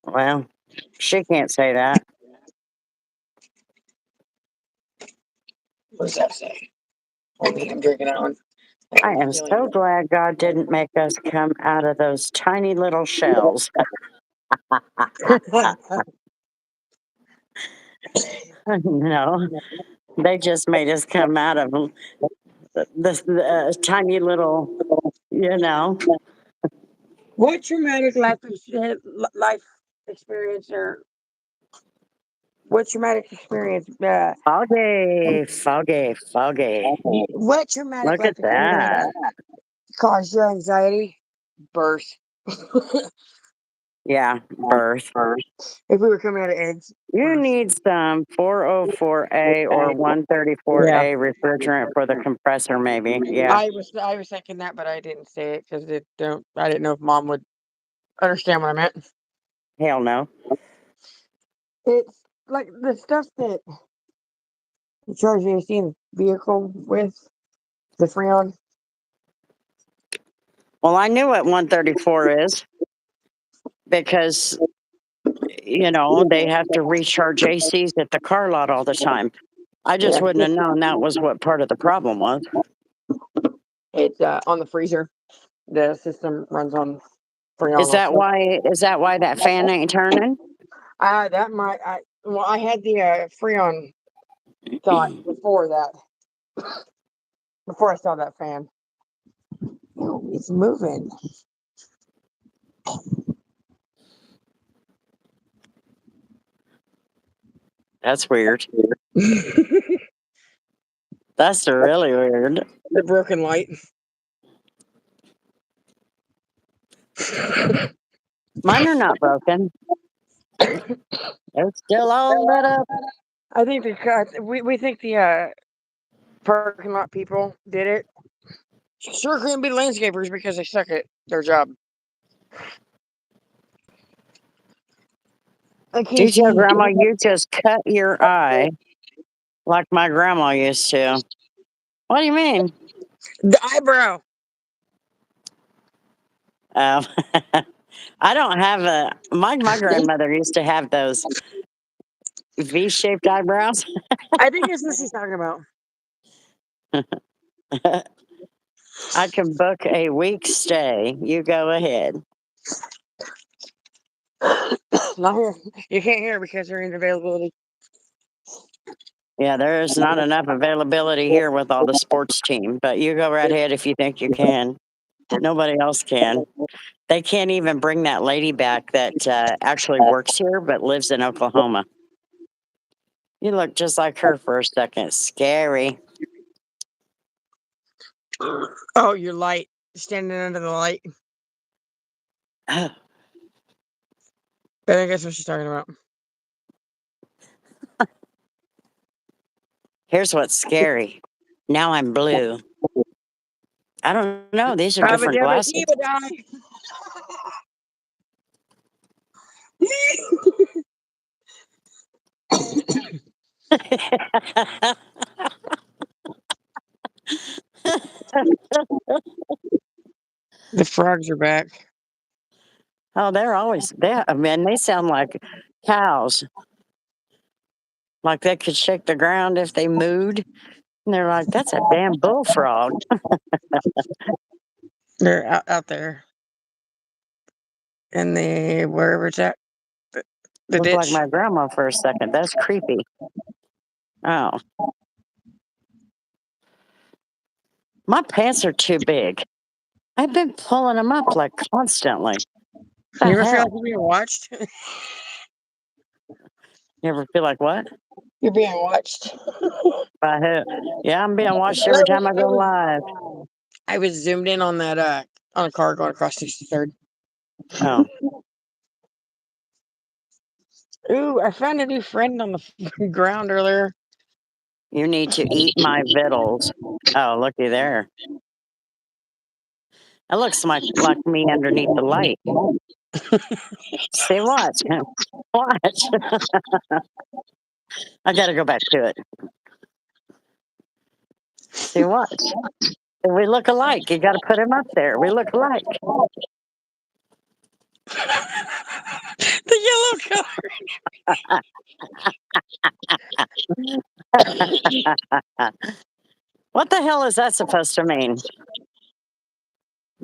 S1: Well, she can't say that.
S2: What does that say? Homie, I'm drinking that one.
S1: I am so glad God didn't make us come out of those tiny little shells. No, they just made us come out of the tiny little, you know.
S2: What traumatic life experience or what traumatic experience?
S1: Foggy, foggy, foggy.
S2: What traumatic
S1: Look
S2: life
S1: at that.
S2: experience caused your anxiety? Birth.
S1: Yeah, birth.
S2: If we were coming out of eggs.
S1: You need some 404A or 134A refrigerant for the compressor, maybe. Yeah.
S2: I was thinking that, but I didn't say it because I didn't know if Mom would understand what I meant.
S1: Hell no.
S2: It's like the stuff that you charge the AC in the vehicle with the Freon.
S1: Well, I knew what 134 is because, you know, they have to recharge ACs at the car lot all the time. I just
S2: Yeah.
S1: wouldn't have known that was what part of the problem was.
S2: It's on the freezer. The system runs on Freon.
S1: Is that why? Is that why that fan ain't turning?
S2: That might. Well, I had the Freon thought before that. Before I saw that fan. Oh, it's moving.
S1: That's weird. That's really weird.
S2: The broken light.
S1: Mine are not broken. They're still all lit up.
S2: I think we think the parking lot people did it. Sure couldn't be landscapers because they suck at their job. I
S1: Do
S2: can't
S1: you tell
S2: see.
S1: grandma you just cut your eye like my grandma used to? What do you mean?
S2: The eyebrow.
S1: Oh, I don't have my grandmother used to have those V-shaped eyebrows.
S2: I think that's what she's talking about.
S1: I can book a week stay. You go ahead.
S2: Not here. You can't hear because there ain't availability.
S1: Yeah, there's not enough availability here with all the sports team, but you go right ahead if you think you can. Nobody else can. They can't even bring that lady back that actually works here but lives in Oklahoma. You look just like her for a second. Scary.
S2: Oh, your light. Standing under the light. I think that's what she's talking about.
S1: Here's what's scary. Now I'm blue. I don't know. These are different glasses.
S2: The frogs are back.
S1: Oh, they're always there. I mean, they sound like cows. Like they could shake the ground if they mooed. And they're like, that's a damn bullfrog.
S2: They're out there. And wherever it's at. The
S1: Looked like
S2: ditch.
S1: my grandma for a second. That's creepy. Oh. My pants are too big. I've been pulling them up like constantly. The
S2: You ever feel
S1: hell?
S2: like you're being watched?
S1: You ever feel like what?
S2: You're being watched.
S1: By who? Yeah, I'm being watched every time I go live.
S2: I was zoomed in on that on a car going across 63rd.
S1: Oh,
S2: Ooh, I found a new friend on the ground earlier.
S1: you need to eat my victuals. Oh, looky there. It looks like me underneath the light. See, watch. Watch. I got to go back to it. See, watch. We look alike. You got to put him up there. We look alike.
S2: The yellow car.
S1: What the hell is that supposed to mean?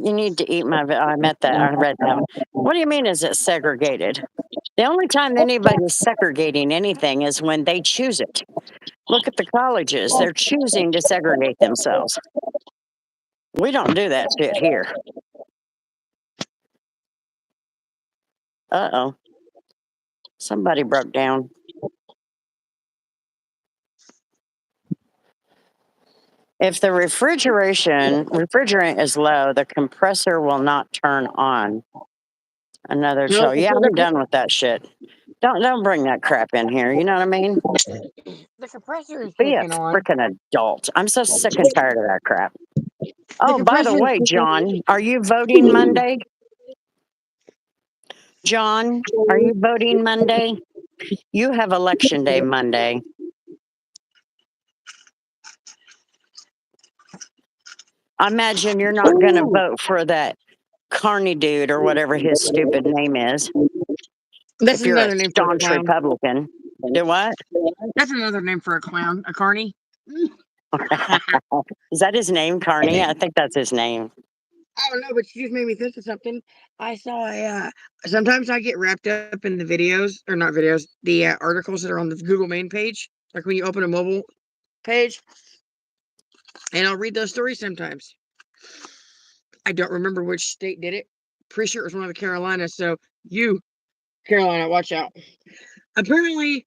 S1: You need to eat my. I meant that. I read that. What do you mean? Is it segregated? The only time anybody's segregating anything is when they choose it. Look at the colleges; they're choosing to segregate themselves. We don't do that shit here. Uh-oh. Somebody broke down. If the refrigerant is low, the compressor will not turn on. Another show. Yeah, I'm done with that shit. Don't bring that crap in here. You know what I mean?
S2: The compressor is
S1: Be a
S2: kicking on.
S1: freaking adult. I'm so sick and tired of that crap. Oh, by the
S2: compressor is
S1: way,
S2: kicking
S1: John, are you voting Monday? John, are you voting Monday? You have election day Monday. I imagine you're not going to vote for that Carney dude or whatever his stupid name is.
S2: That's
S1: If you're a
S2: another name for a
S1: staunch
S2: clown.
S1: Republican. Do what?
S2: That's another name for a clown, a carny.
S1: Is that his name, Carney? I think that's his name.
S2: I don't know, but you just made me think of something. I saw a. Sometimes I get wrapped up in the videos, or not videos, the articles that are on the Google main page. Like when you open a mobile page, and I'll read those stories sometimes. I don't remember which state did it. Pretty sure it was one of the Carolinas. So you, Carolina, watch out. Apparently,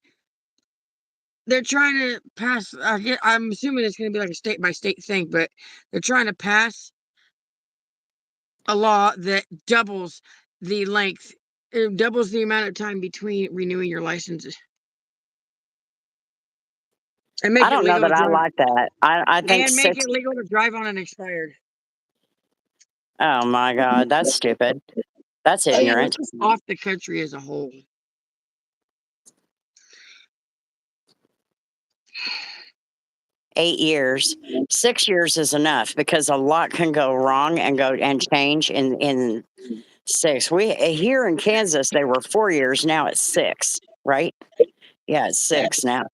S2: they're trying to pass. I'm assuming it's going to be like a state by state thing, but they're trying to pass a law that doubles the length, it doubles the amount of time between renewing your licenses, and make
S1: I
S2: it
S1: don't know
S2: legal to
S1: that I
S2: drive,
S1: like that. I think
S2: and make
S1: six.
S2: it legal to drive on an expired.
S1: Oh my God, that's stupid. That's
S2: Oh yeah, that's
S1: ignorant.
S2: just off the country as a whole.
S1: 8 years. 6 years is enough because a lot can go wrong and go and change in six. We here in Kansas they were 4 years. Now it's six, right? Yeah, it's six now.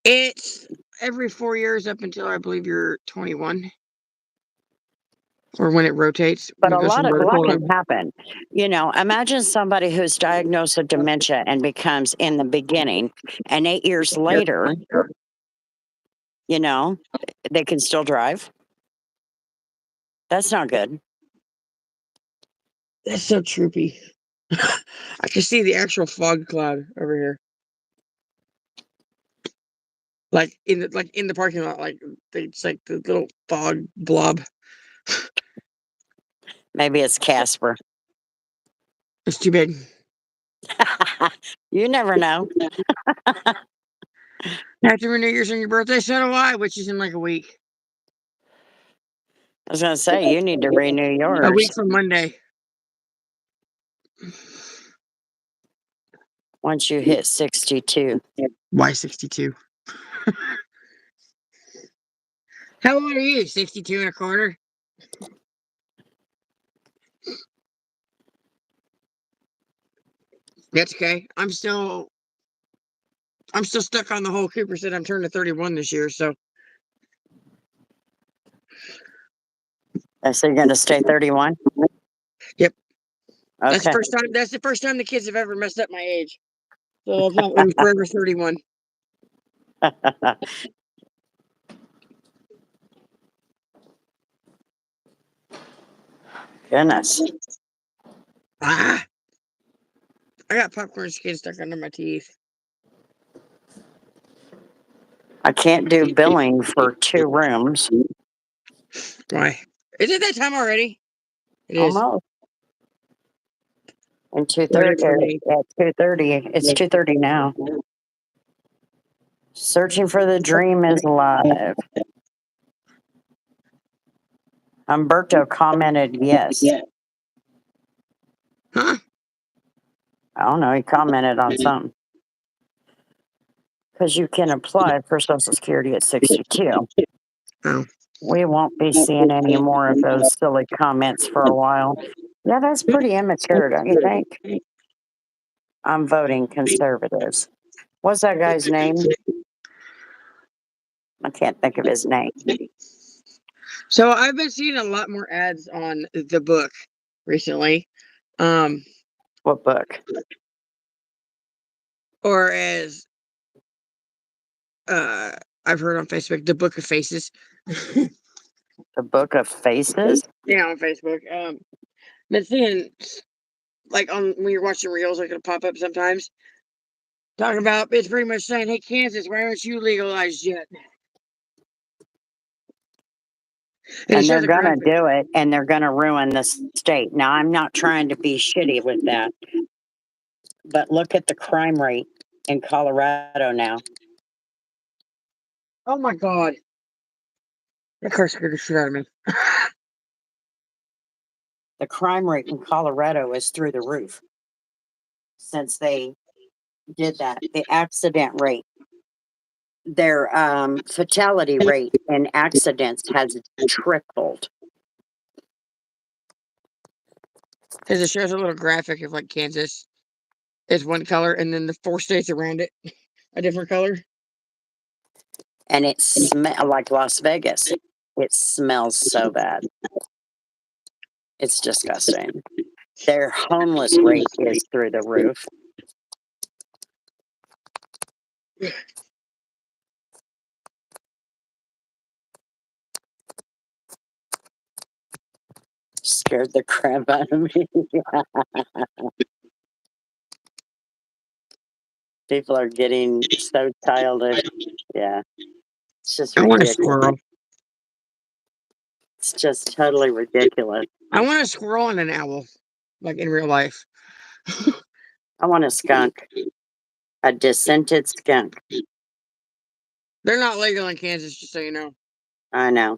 S2: It's every 4 years up until I believe you're 21, or when it rotates,
S1: But
S2: when it goes from
S1: a lot
S2: vertical.
S1: can happen. You know, imagine somebody who's diagnosed with dementia and becomes in the beginning, and 8 years later, you know, they can still drive. That's not good.
S2: That's so troopy. I can see the actual fog cloud over here, like in the parking lot, like it's like the little fog blob.
S1: Maybe it's Casper.
S2: It's too big.
S1: You never know.
S2: After New Year's on your birthday, so do I, which is in like a week.
S1: I was going to say, you need to renew
S2: A week
S1: yours
S2: from Monday.
S1: once you hit 62.
S2: Why 62? How old are you? 62 and a quarter? That's okay. I'm still stuck on the whole Cooper said I'm turning 31 this year, so
S1: So you're going to stay 31?
S2: yep. That's the
S1: Okay.
S2: first time the kids have ever messed up my age. So that's not I'm forever 31.
S1: Goodness.
S2: Ah, I got popcorn skin stuck under my teeth.
S1: I can't do billing for 2 rooms.
S2: Why? Is it that time already? It is.
S1: Almost. And
S2: It is
S1: 2:30
S2: for me.
S1: at 2:30. It's 2:30 now. Searching for the Dream is live. Umberto commented yes.
S2: Huh?
S1: I don't know. He commented on something. Because you can apply for Social Security at 62.
S2: Oh.
S1: We won't be seeing any more of those silly comments for a while. Yeah, that's pretty immature, don't you think? I'm voting conservatives. What's that guy's name? I can't think of his name.
S2: So I've been seeing a lot more ads on the book recently.
S1: What book?
S2: Or as I've heard on Facebook, the Book of Faces.
S1: The Book of Faces?
S2: Yeah, on Facebook. Been seeing like on when you're watching reels, like it'll pop up sometimes. Talking about it's pretty much saying, "Hey, Kansas, why aren't you legalized yet?" And it
S1: And they're
S2: shows a
S1: going to
S2: graphic.
S1: do it and they're going to ruin the state. Now, I'm not trying to be shitty with that, but look at the crime rate in Colorado now.
S2: Oh my god, that car scared the shit out of me.
S1: The crime rate in Colorado is through the roof since they did that. The accident rate, their fatality rate in accidents has tripled.
S2: Because it shows a little graphic of like Kansas is one color, and then the 4 states around it. a different color.
S1: And it smells like Las Vegas. It smells so bad. It's disgusting. Their homeless rate is through the roof. Scared the crap out of me. People are getting so childish. Yeah. It's just
S2: I want a
S1: ridiculous.
S2: squirrel.
S1: It's just totally ridiculous.
S2: I want a squirrel and an owl, like in real life.
S1: I want a skunk. A dissented skunk.
S2: They're not legal in Kansas, just so you know.
S1: I know.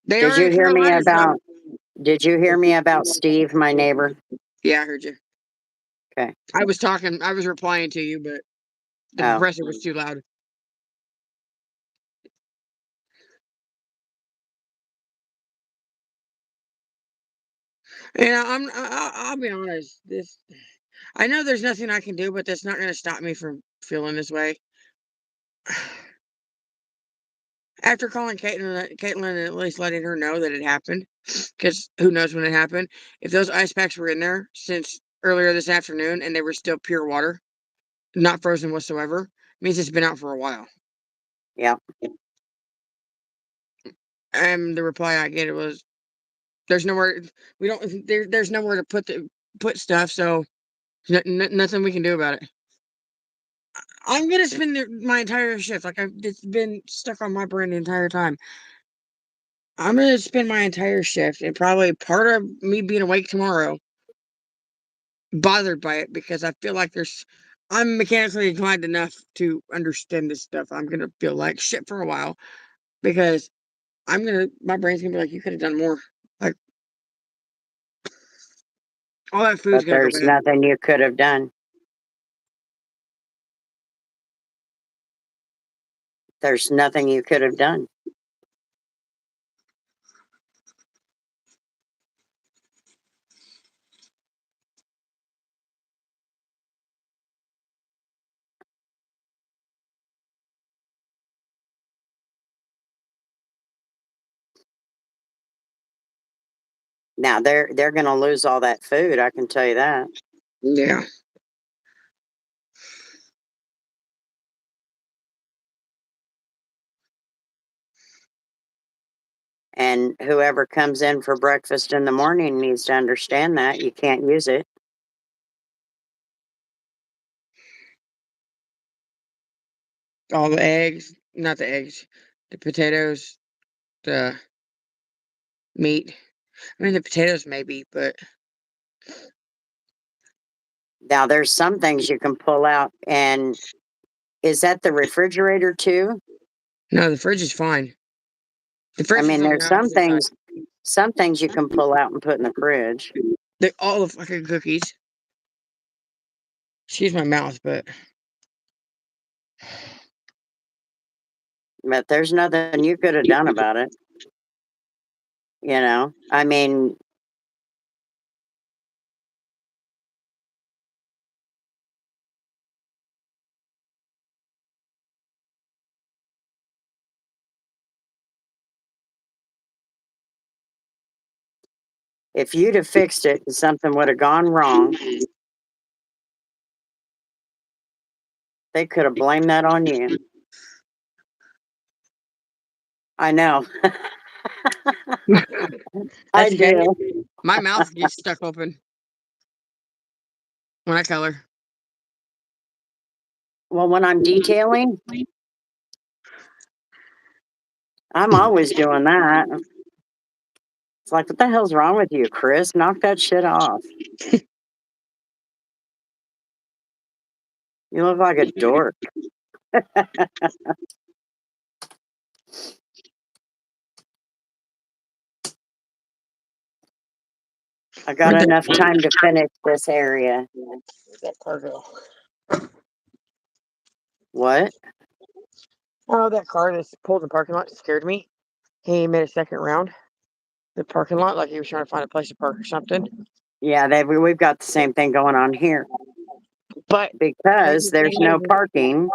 S2: They
S1: Did
S2: are
S1: you
S2: in
S1: hear me
S2: Carolina, though.
S1: about Did you hear me about Steve, my neighbor?
S2: Yeah, I heard you.
S1: Okay.
S2: I was replying to you, but the
S1: Oh.
S2: compressor was too loud. And I'll be honest. I know there's nothing I can do, but that's not going to stop me from feeling this way. After calling Caitlin and at least letting her know that it happened, because who knows when it happened. If those ice packs were in there since earlier this afternoon and they were still pure water, not frozen whatsoever, means it's been out for a while.
S1: Yeah.
S2: And the reply I get was, "There's nowhere there's nowhere to put stuff, so nothing we can do about it." I'm gonna spend my entire shift it's been stuck on my brain the entire time. I'm gonna spend my entire shift and probably part of me being awake tomorrow bothered by it because I feel like I'm mechanically inclined enough to understand this stuff. I'm gonna feel like shit for a while because my brain's gonna be like, you could have done more. Like all that food's
S1: But
S2: gonna go
S1: there's
S2: bad.
S1: nothing you could have done. There's nothing you could have done. Now they're going to lose all that food, I can tell you that.
S2: Yeah.
S1: And whoever comes in for breakfast in the morning needs to understand that you can't use it.
S2: All the eggs, not the eggs, the potatoes, the meat. I mean, the potatoes maybe, but
S1: Now there's some things you can pull out, and is that the refrigerator too?
S2: no, the fridge is fine. The
S1: I
S2: fridge is
S1: mean,
S2: on the
S1: there's
S2: opposite side.
S1: some things you can pull out and put in the fridge.
S2: All the fucking cookies. Excuse my mouth, but
S1: But there's nothing you could have done about it. You know, I mean, if you'd have fixed it and something would have gone wrong, they could have blamed that on you. I know. I
S2: that's okay.
S1: do.
S2: My mouth gets stuck open when I color.
S1: Well, when I'm detailing, I'm always doing that. It's like, what the hell's wrong with you, Chris? Knock that shit off. You look like a dork. I got
S2: Where'd
S1: enough time to finish this area.
S2: that car go?
S1: What?
S2: Oh, that car that pulled in the parking lot scared me. He made a second round. The parking lot, like he was trying to find a place to park or something.
S1: Yeah, we've got the same thing going on here.
S2: But
S1: Because there's no parking.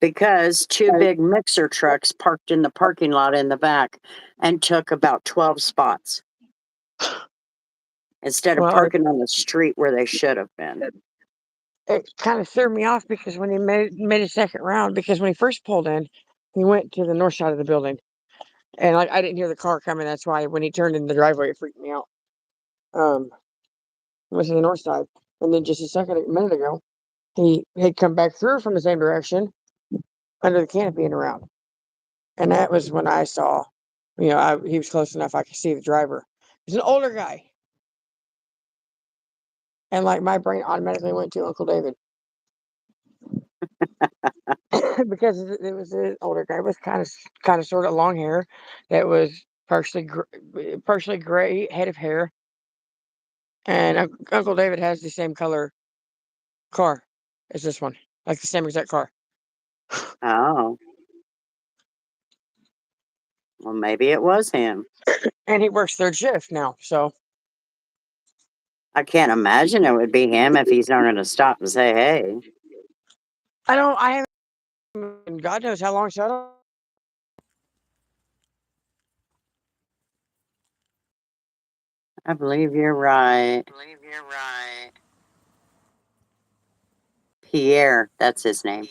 S1: Because two big mixer trucks parked in the parking lot in the back and took about 12 spots instead of
S2: Well,
S1: parking on the street where they should have been.
S2: it kind of threw me off because when he made a second round, because when he first pulled in, he went to the north side of the building, and like I didn't hear the car coming. That's why when he turned in the driveway, it freaked me out. Went to the north side, and then just a minute ago, he had come back through from the same direction under the canopy and around, and that was when I saw, he was close enough I could see the driver. He's an older guy, and like my brain automatically went to Uncle David. Because it was an older guy with kind of sort of long hair that was partially gray head of hair, and Uncle David has the same color car as this one, like the same exact car.
S1: Oh. Well, maybe it was him.
S2: And he works third shift now, so
S1: I can't imagine it would be him if he's not going to stop and say, hey.
S2: I haven't, God knows how long, so I don't.
S1: I believe you're right. Pierre, that's his name.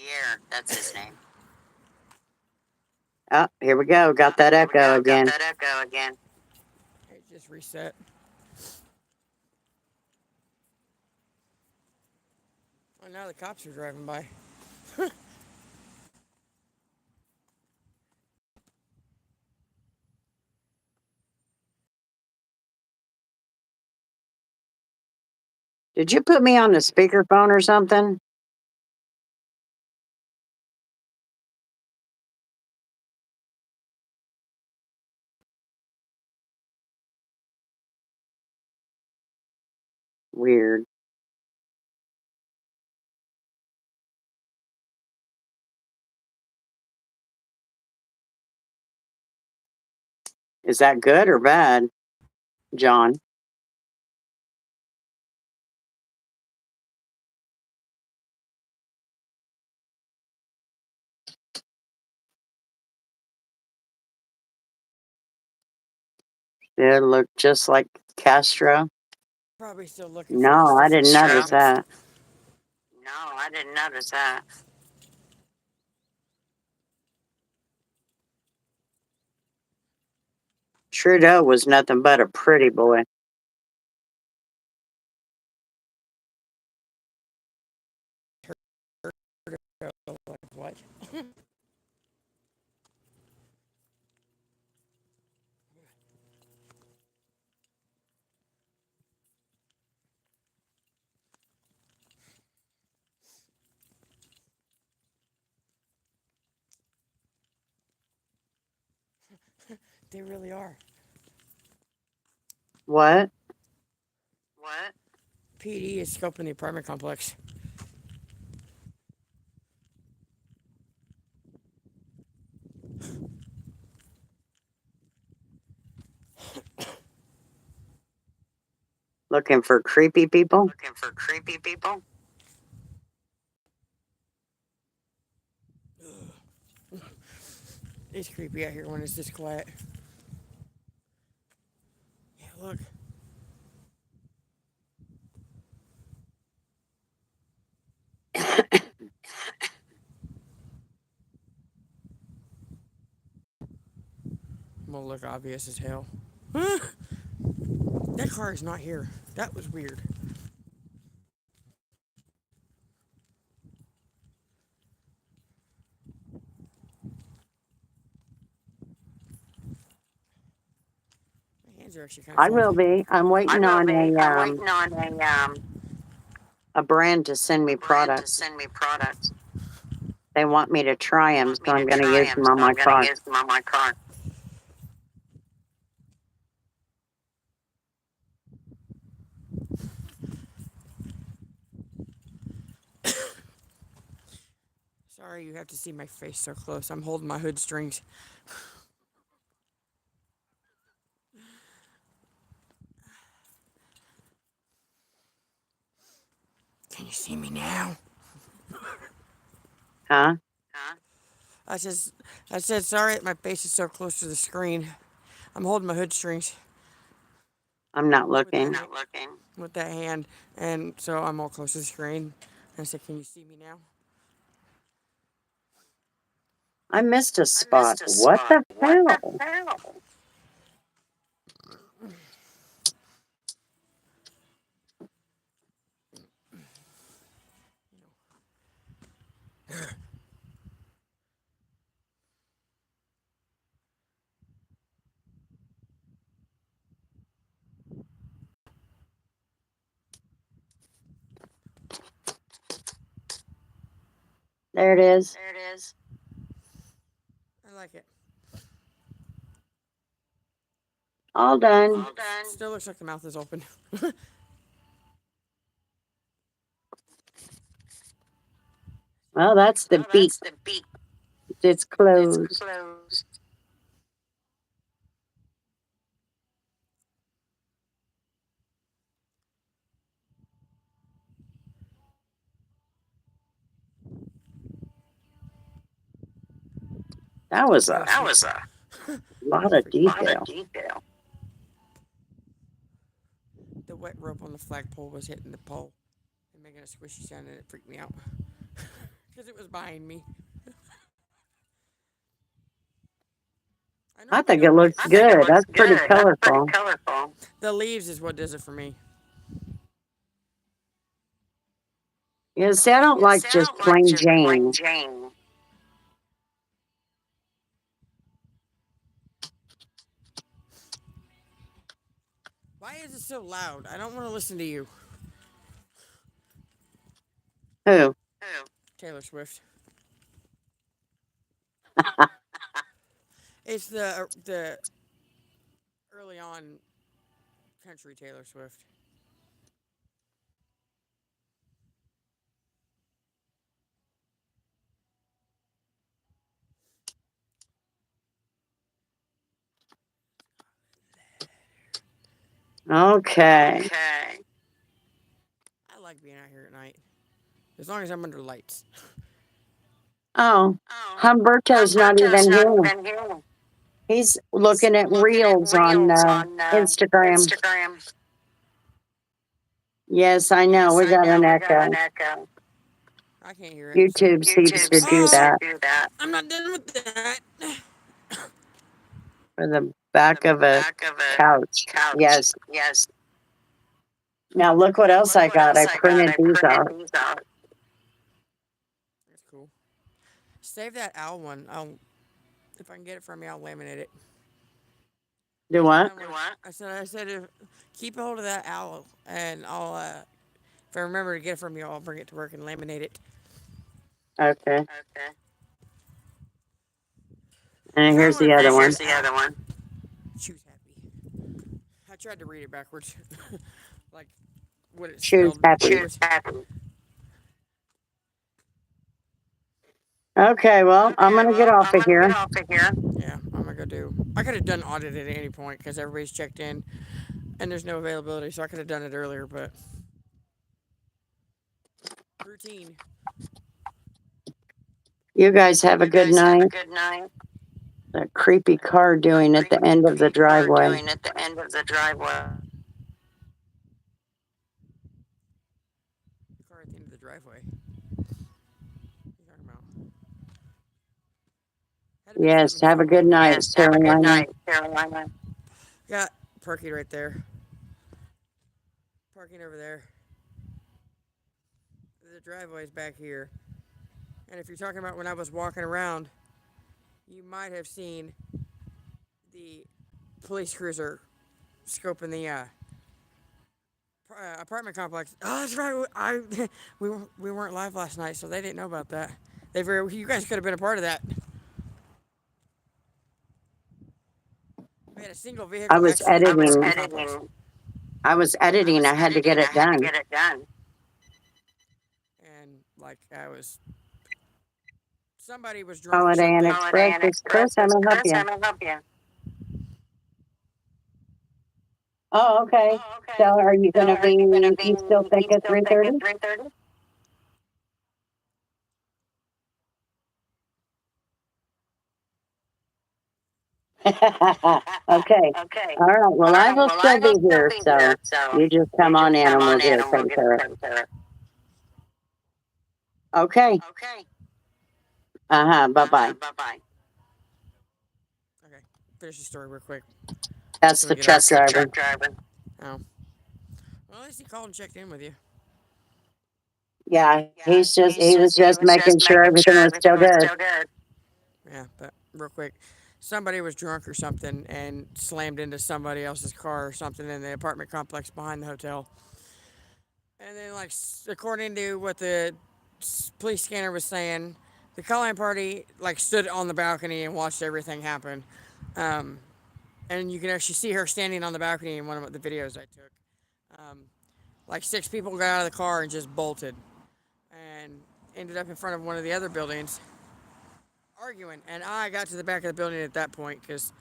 S1: Oh, here we go. Got that echo again.
S2: It just reset. Oh, now the cops are driving by.
S1: Did you put me on the speakerphone or something? Weird. Is that good or bad, John? Did it look just like Castro?
S2: Probably still looking for
S1: No, I
S2: that
S1: didn't notice that. Trudeau was nothing but a pretty boy.
S2: Like what? They really are.
S1: What?
S2: PD is scoping the apartment complex.
S1: Looking for creepy people?
S2: It's creepy out here when it's this quiet. Yeah, look. I'm gonna look obvious as hell. That car is not here. That was weird. My hands are actually kind of
S1: I
S2: full.
S1: will be. I'm waiting on a brand to send me products. They want me to try them, so I'm going to use them on my car.
S2: Sorry, you have to see my face so close. I'm holding my hood strings. Can you see me now?
S1: Huh?
S2: I says, I said, sorry that my face is so close to the screen. I'm holding my hood strings
S1: I'm not
S2: with that,
S1: looking.
S2: with that hand, and so I'm all close to the screen. I said, can you see me now?
S1: I missed a spot. What the hell? There it is.
S2: I like it.
S1: All done.
S2: Still looks like the mouth is open.
S1: Well, that's the beak. It's closed. That was a lot of detail.
S2: The wet rope on the flagpole was hitting the pole and making a squishy sound, and it freaked me out because it was behind me.
S1: I think it looks good. That's pretty colorful.
S2: The leaves is what does it for me.
S1: Yeah, see, I don't like just plain Jane.
S2: Why is it so loud? I don't want to listen to you.
S1: Who?
S2: Taylor Swift. It's the early on country Taylor Swift.
S1: Okay.
S2: I like being out here at night, as long as I'm under lights.
S1: Oh, Humberto's not even here. He's looking at reels on Instagram. Yes, I know. We got an echo.
S2: I can't hear it. So.
S1: YouTube seems to do that
S2: I'm not done with that.
S1: for the back of a couch. Yes. Now look what else I got. I printed these out.
S2: That's cool. Save that owl one. If I can get it from you, I'll laminate it.
S1: Do what?
S2: I said, keep a hold of that owl, and I'll, if I remember to get it from you, I'll bring it to work and laminate it.
S1: Okay. And here's the other one.
S2: Choose happy. I tried to read it backwards, like what it's
S1: Choose
S2: spelled
S1: happy.
S2: backwards.
S1: Okay, well, I'm going to get off of here.
S2: Yeah, I'm gonna go do. I could have done audit at any point because everybody's checked in, and there's no availability, so I could have done it earlier, but routine.
S1: You guys have a good night. That creepy car doing at the end of the driveway.
S2: The car at the end of the driveway. What are you talking about? Had to be
S1: Yes,
S2: something
S1: have a good
S2: football.
S1: night, Carolina.
S2: Got parking right there. Parking over there. The driveway's back here. And if you're talking about when I was walking around, you might have seen the police cruiser scoping the apartment complex. Oh, that's right. We weren't live last night, so they didn't know about that. You guys could have been a part of that. We had a single vehicle
S1: I was
S2: accident.
S1: editing. I had to get it done.
S2: And like somebody was drunk or
S1: Holiday Inn
S2: something.
S1: Express. This is Chris. I'm going to help you. Oh, okay. So are you going to be, you still think at 3:30? Okay. All right. Well, I will still be here, so you just come on in and we'll get it taken care of. Okay. Bye bye.
S2: Okay, finish the story real quick.
S1: That's the truck driver.
S2: Oh, well, at least he called and checked in with you.
S1: Yeah, he was just making sure everything was still good.
S2: Yeah, but real quick, somebody was drunk or something and slammed into somebody else's car or something in the apartment complex behind the hotel. And then, like, according to what the police scanner was saying, the calling party like stood on the balcony and watched everything happen. Um, and you can actually see her standing on the balcony in one of the videos I took. Um, like 6 people got out of the car and just bolted, and ended up in front of one of the other buildings arguing. And I got to the back of the building at that point because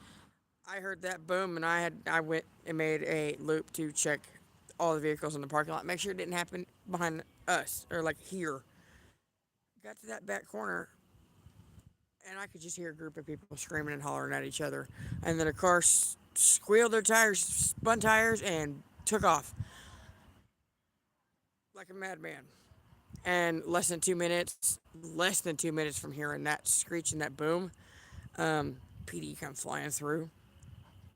S2: I heard that boom, and I went and made a loop to check all the vehicles in the parking lot, make sure it didn't happen behind us or like here. Got to that back corner, and I could just hear a group of people screaming and hollering at each other. And then a car squealed their tires, spun tires, and took off like a madman. And less than 2 minutes from hearing that screech and that boom, PD come flying through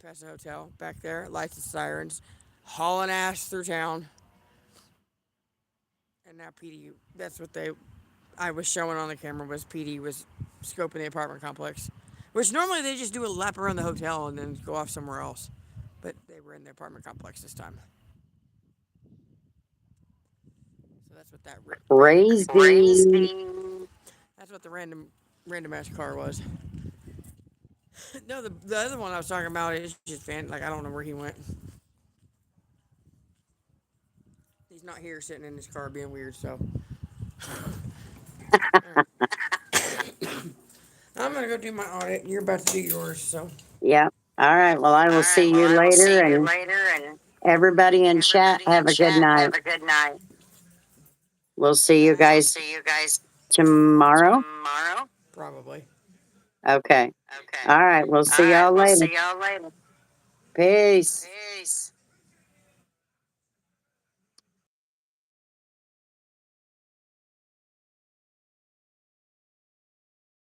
S2: past the hotel back there, lights and sirens, hauling ass through town. And now PD, that's what I was showing on the camera was PD was scoping the apartment complex, which normally they just do a lap around the hotel and then go off somewhere else, but they were in the apartment complex this time. So that's what that
S1: Crazy.
S2: that's what the random ass car was. No, the other one I was talking about is just like I don't know where he went. He's not here sitting in his car being weird, so. Right. I'm gonna go do my audit. You're about to do yours, so.
S1: Yeah. All right. Well, I will see you later, and everybody in chat, have a good night. We'll see you guys tomorrow.
S2: Probably.
S1: Okay. All right. We'll see y'all later. Peace.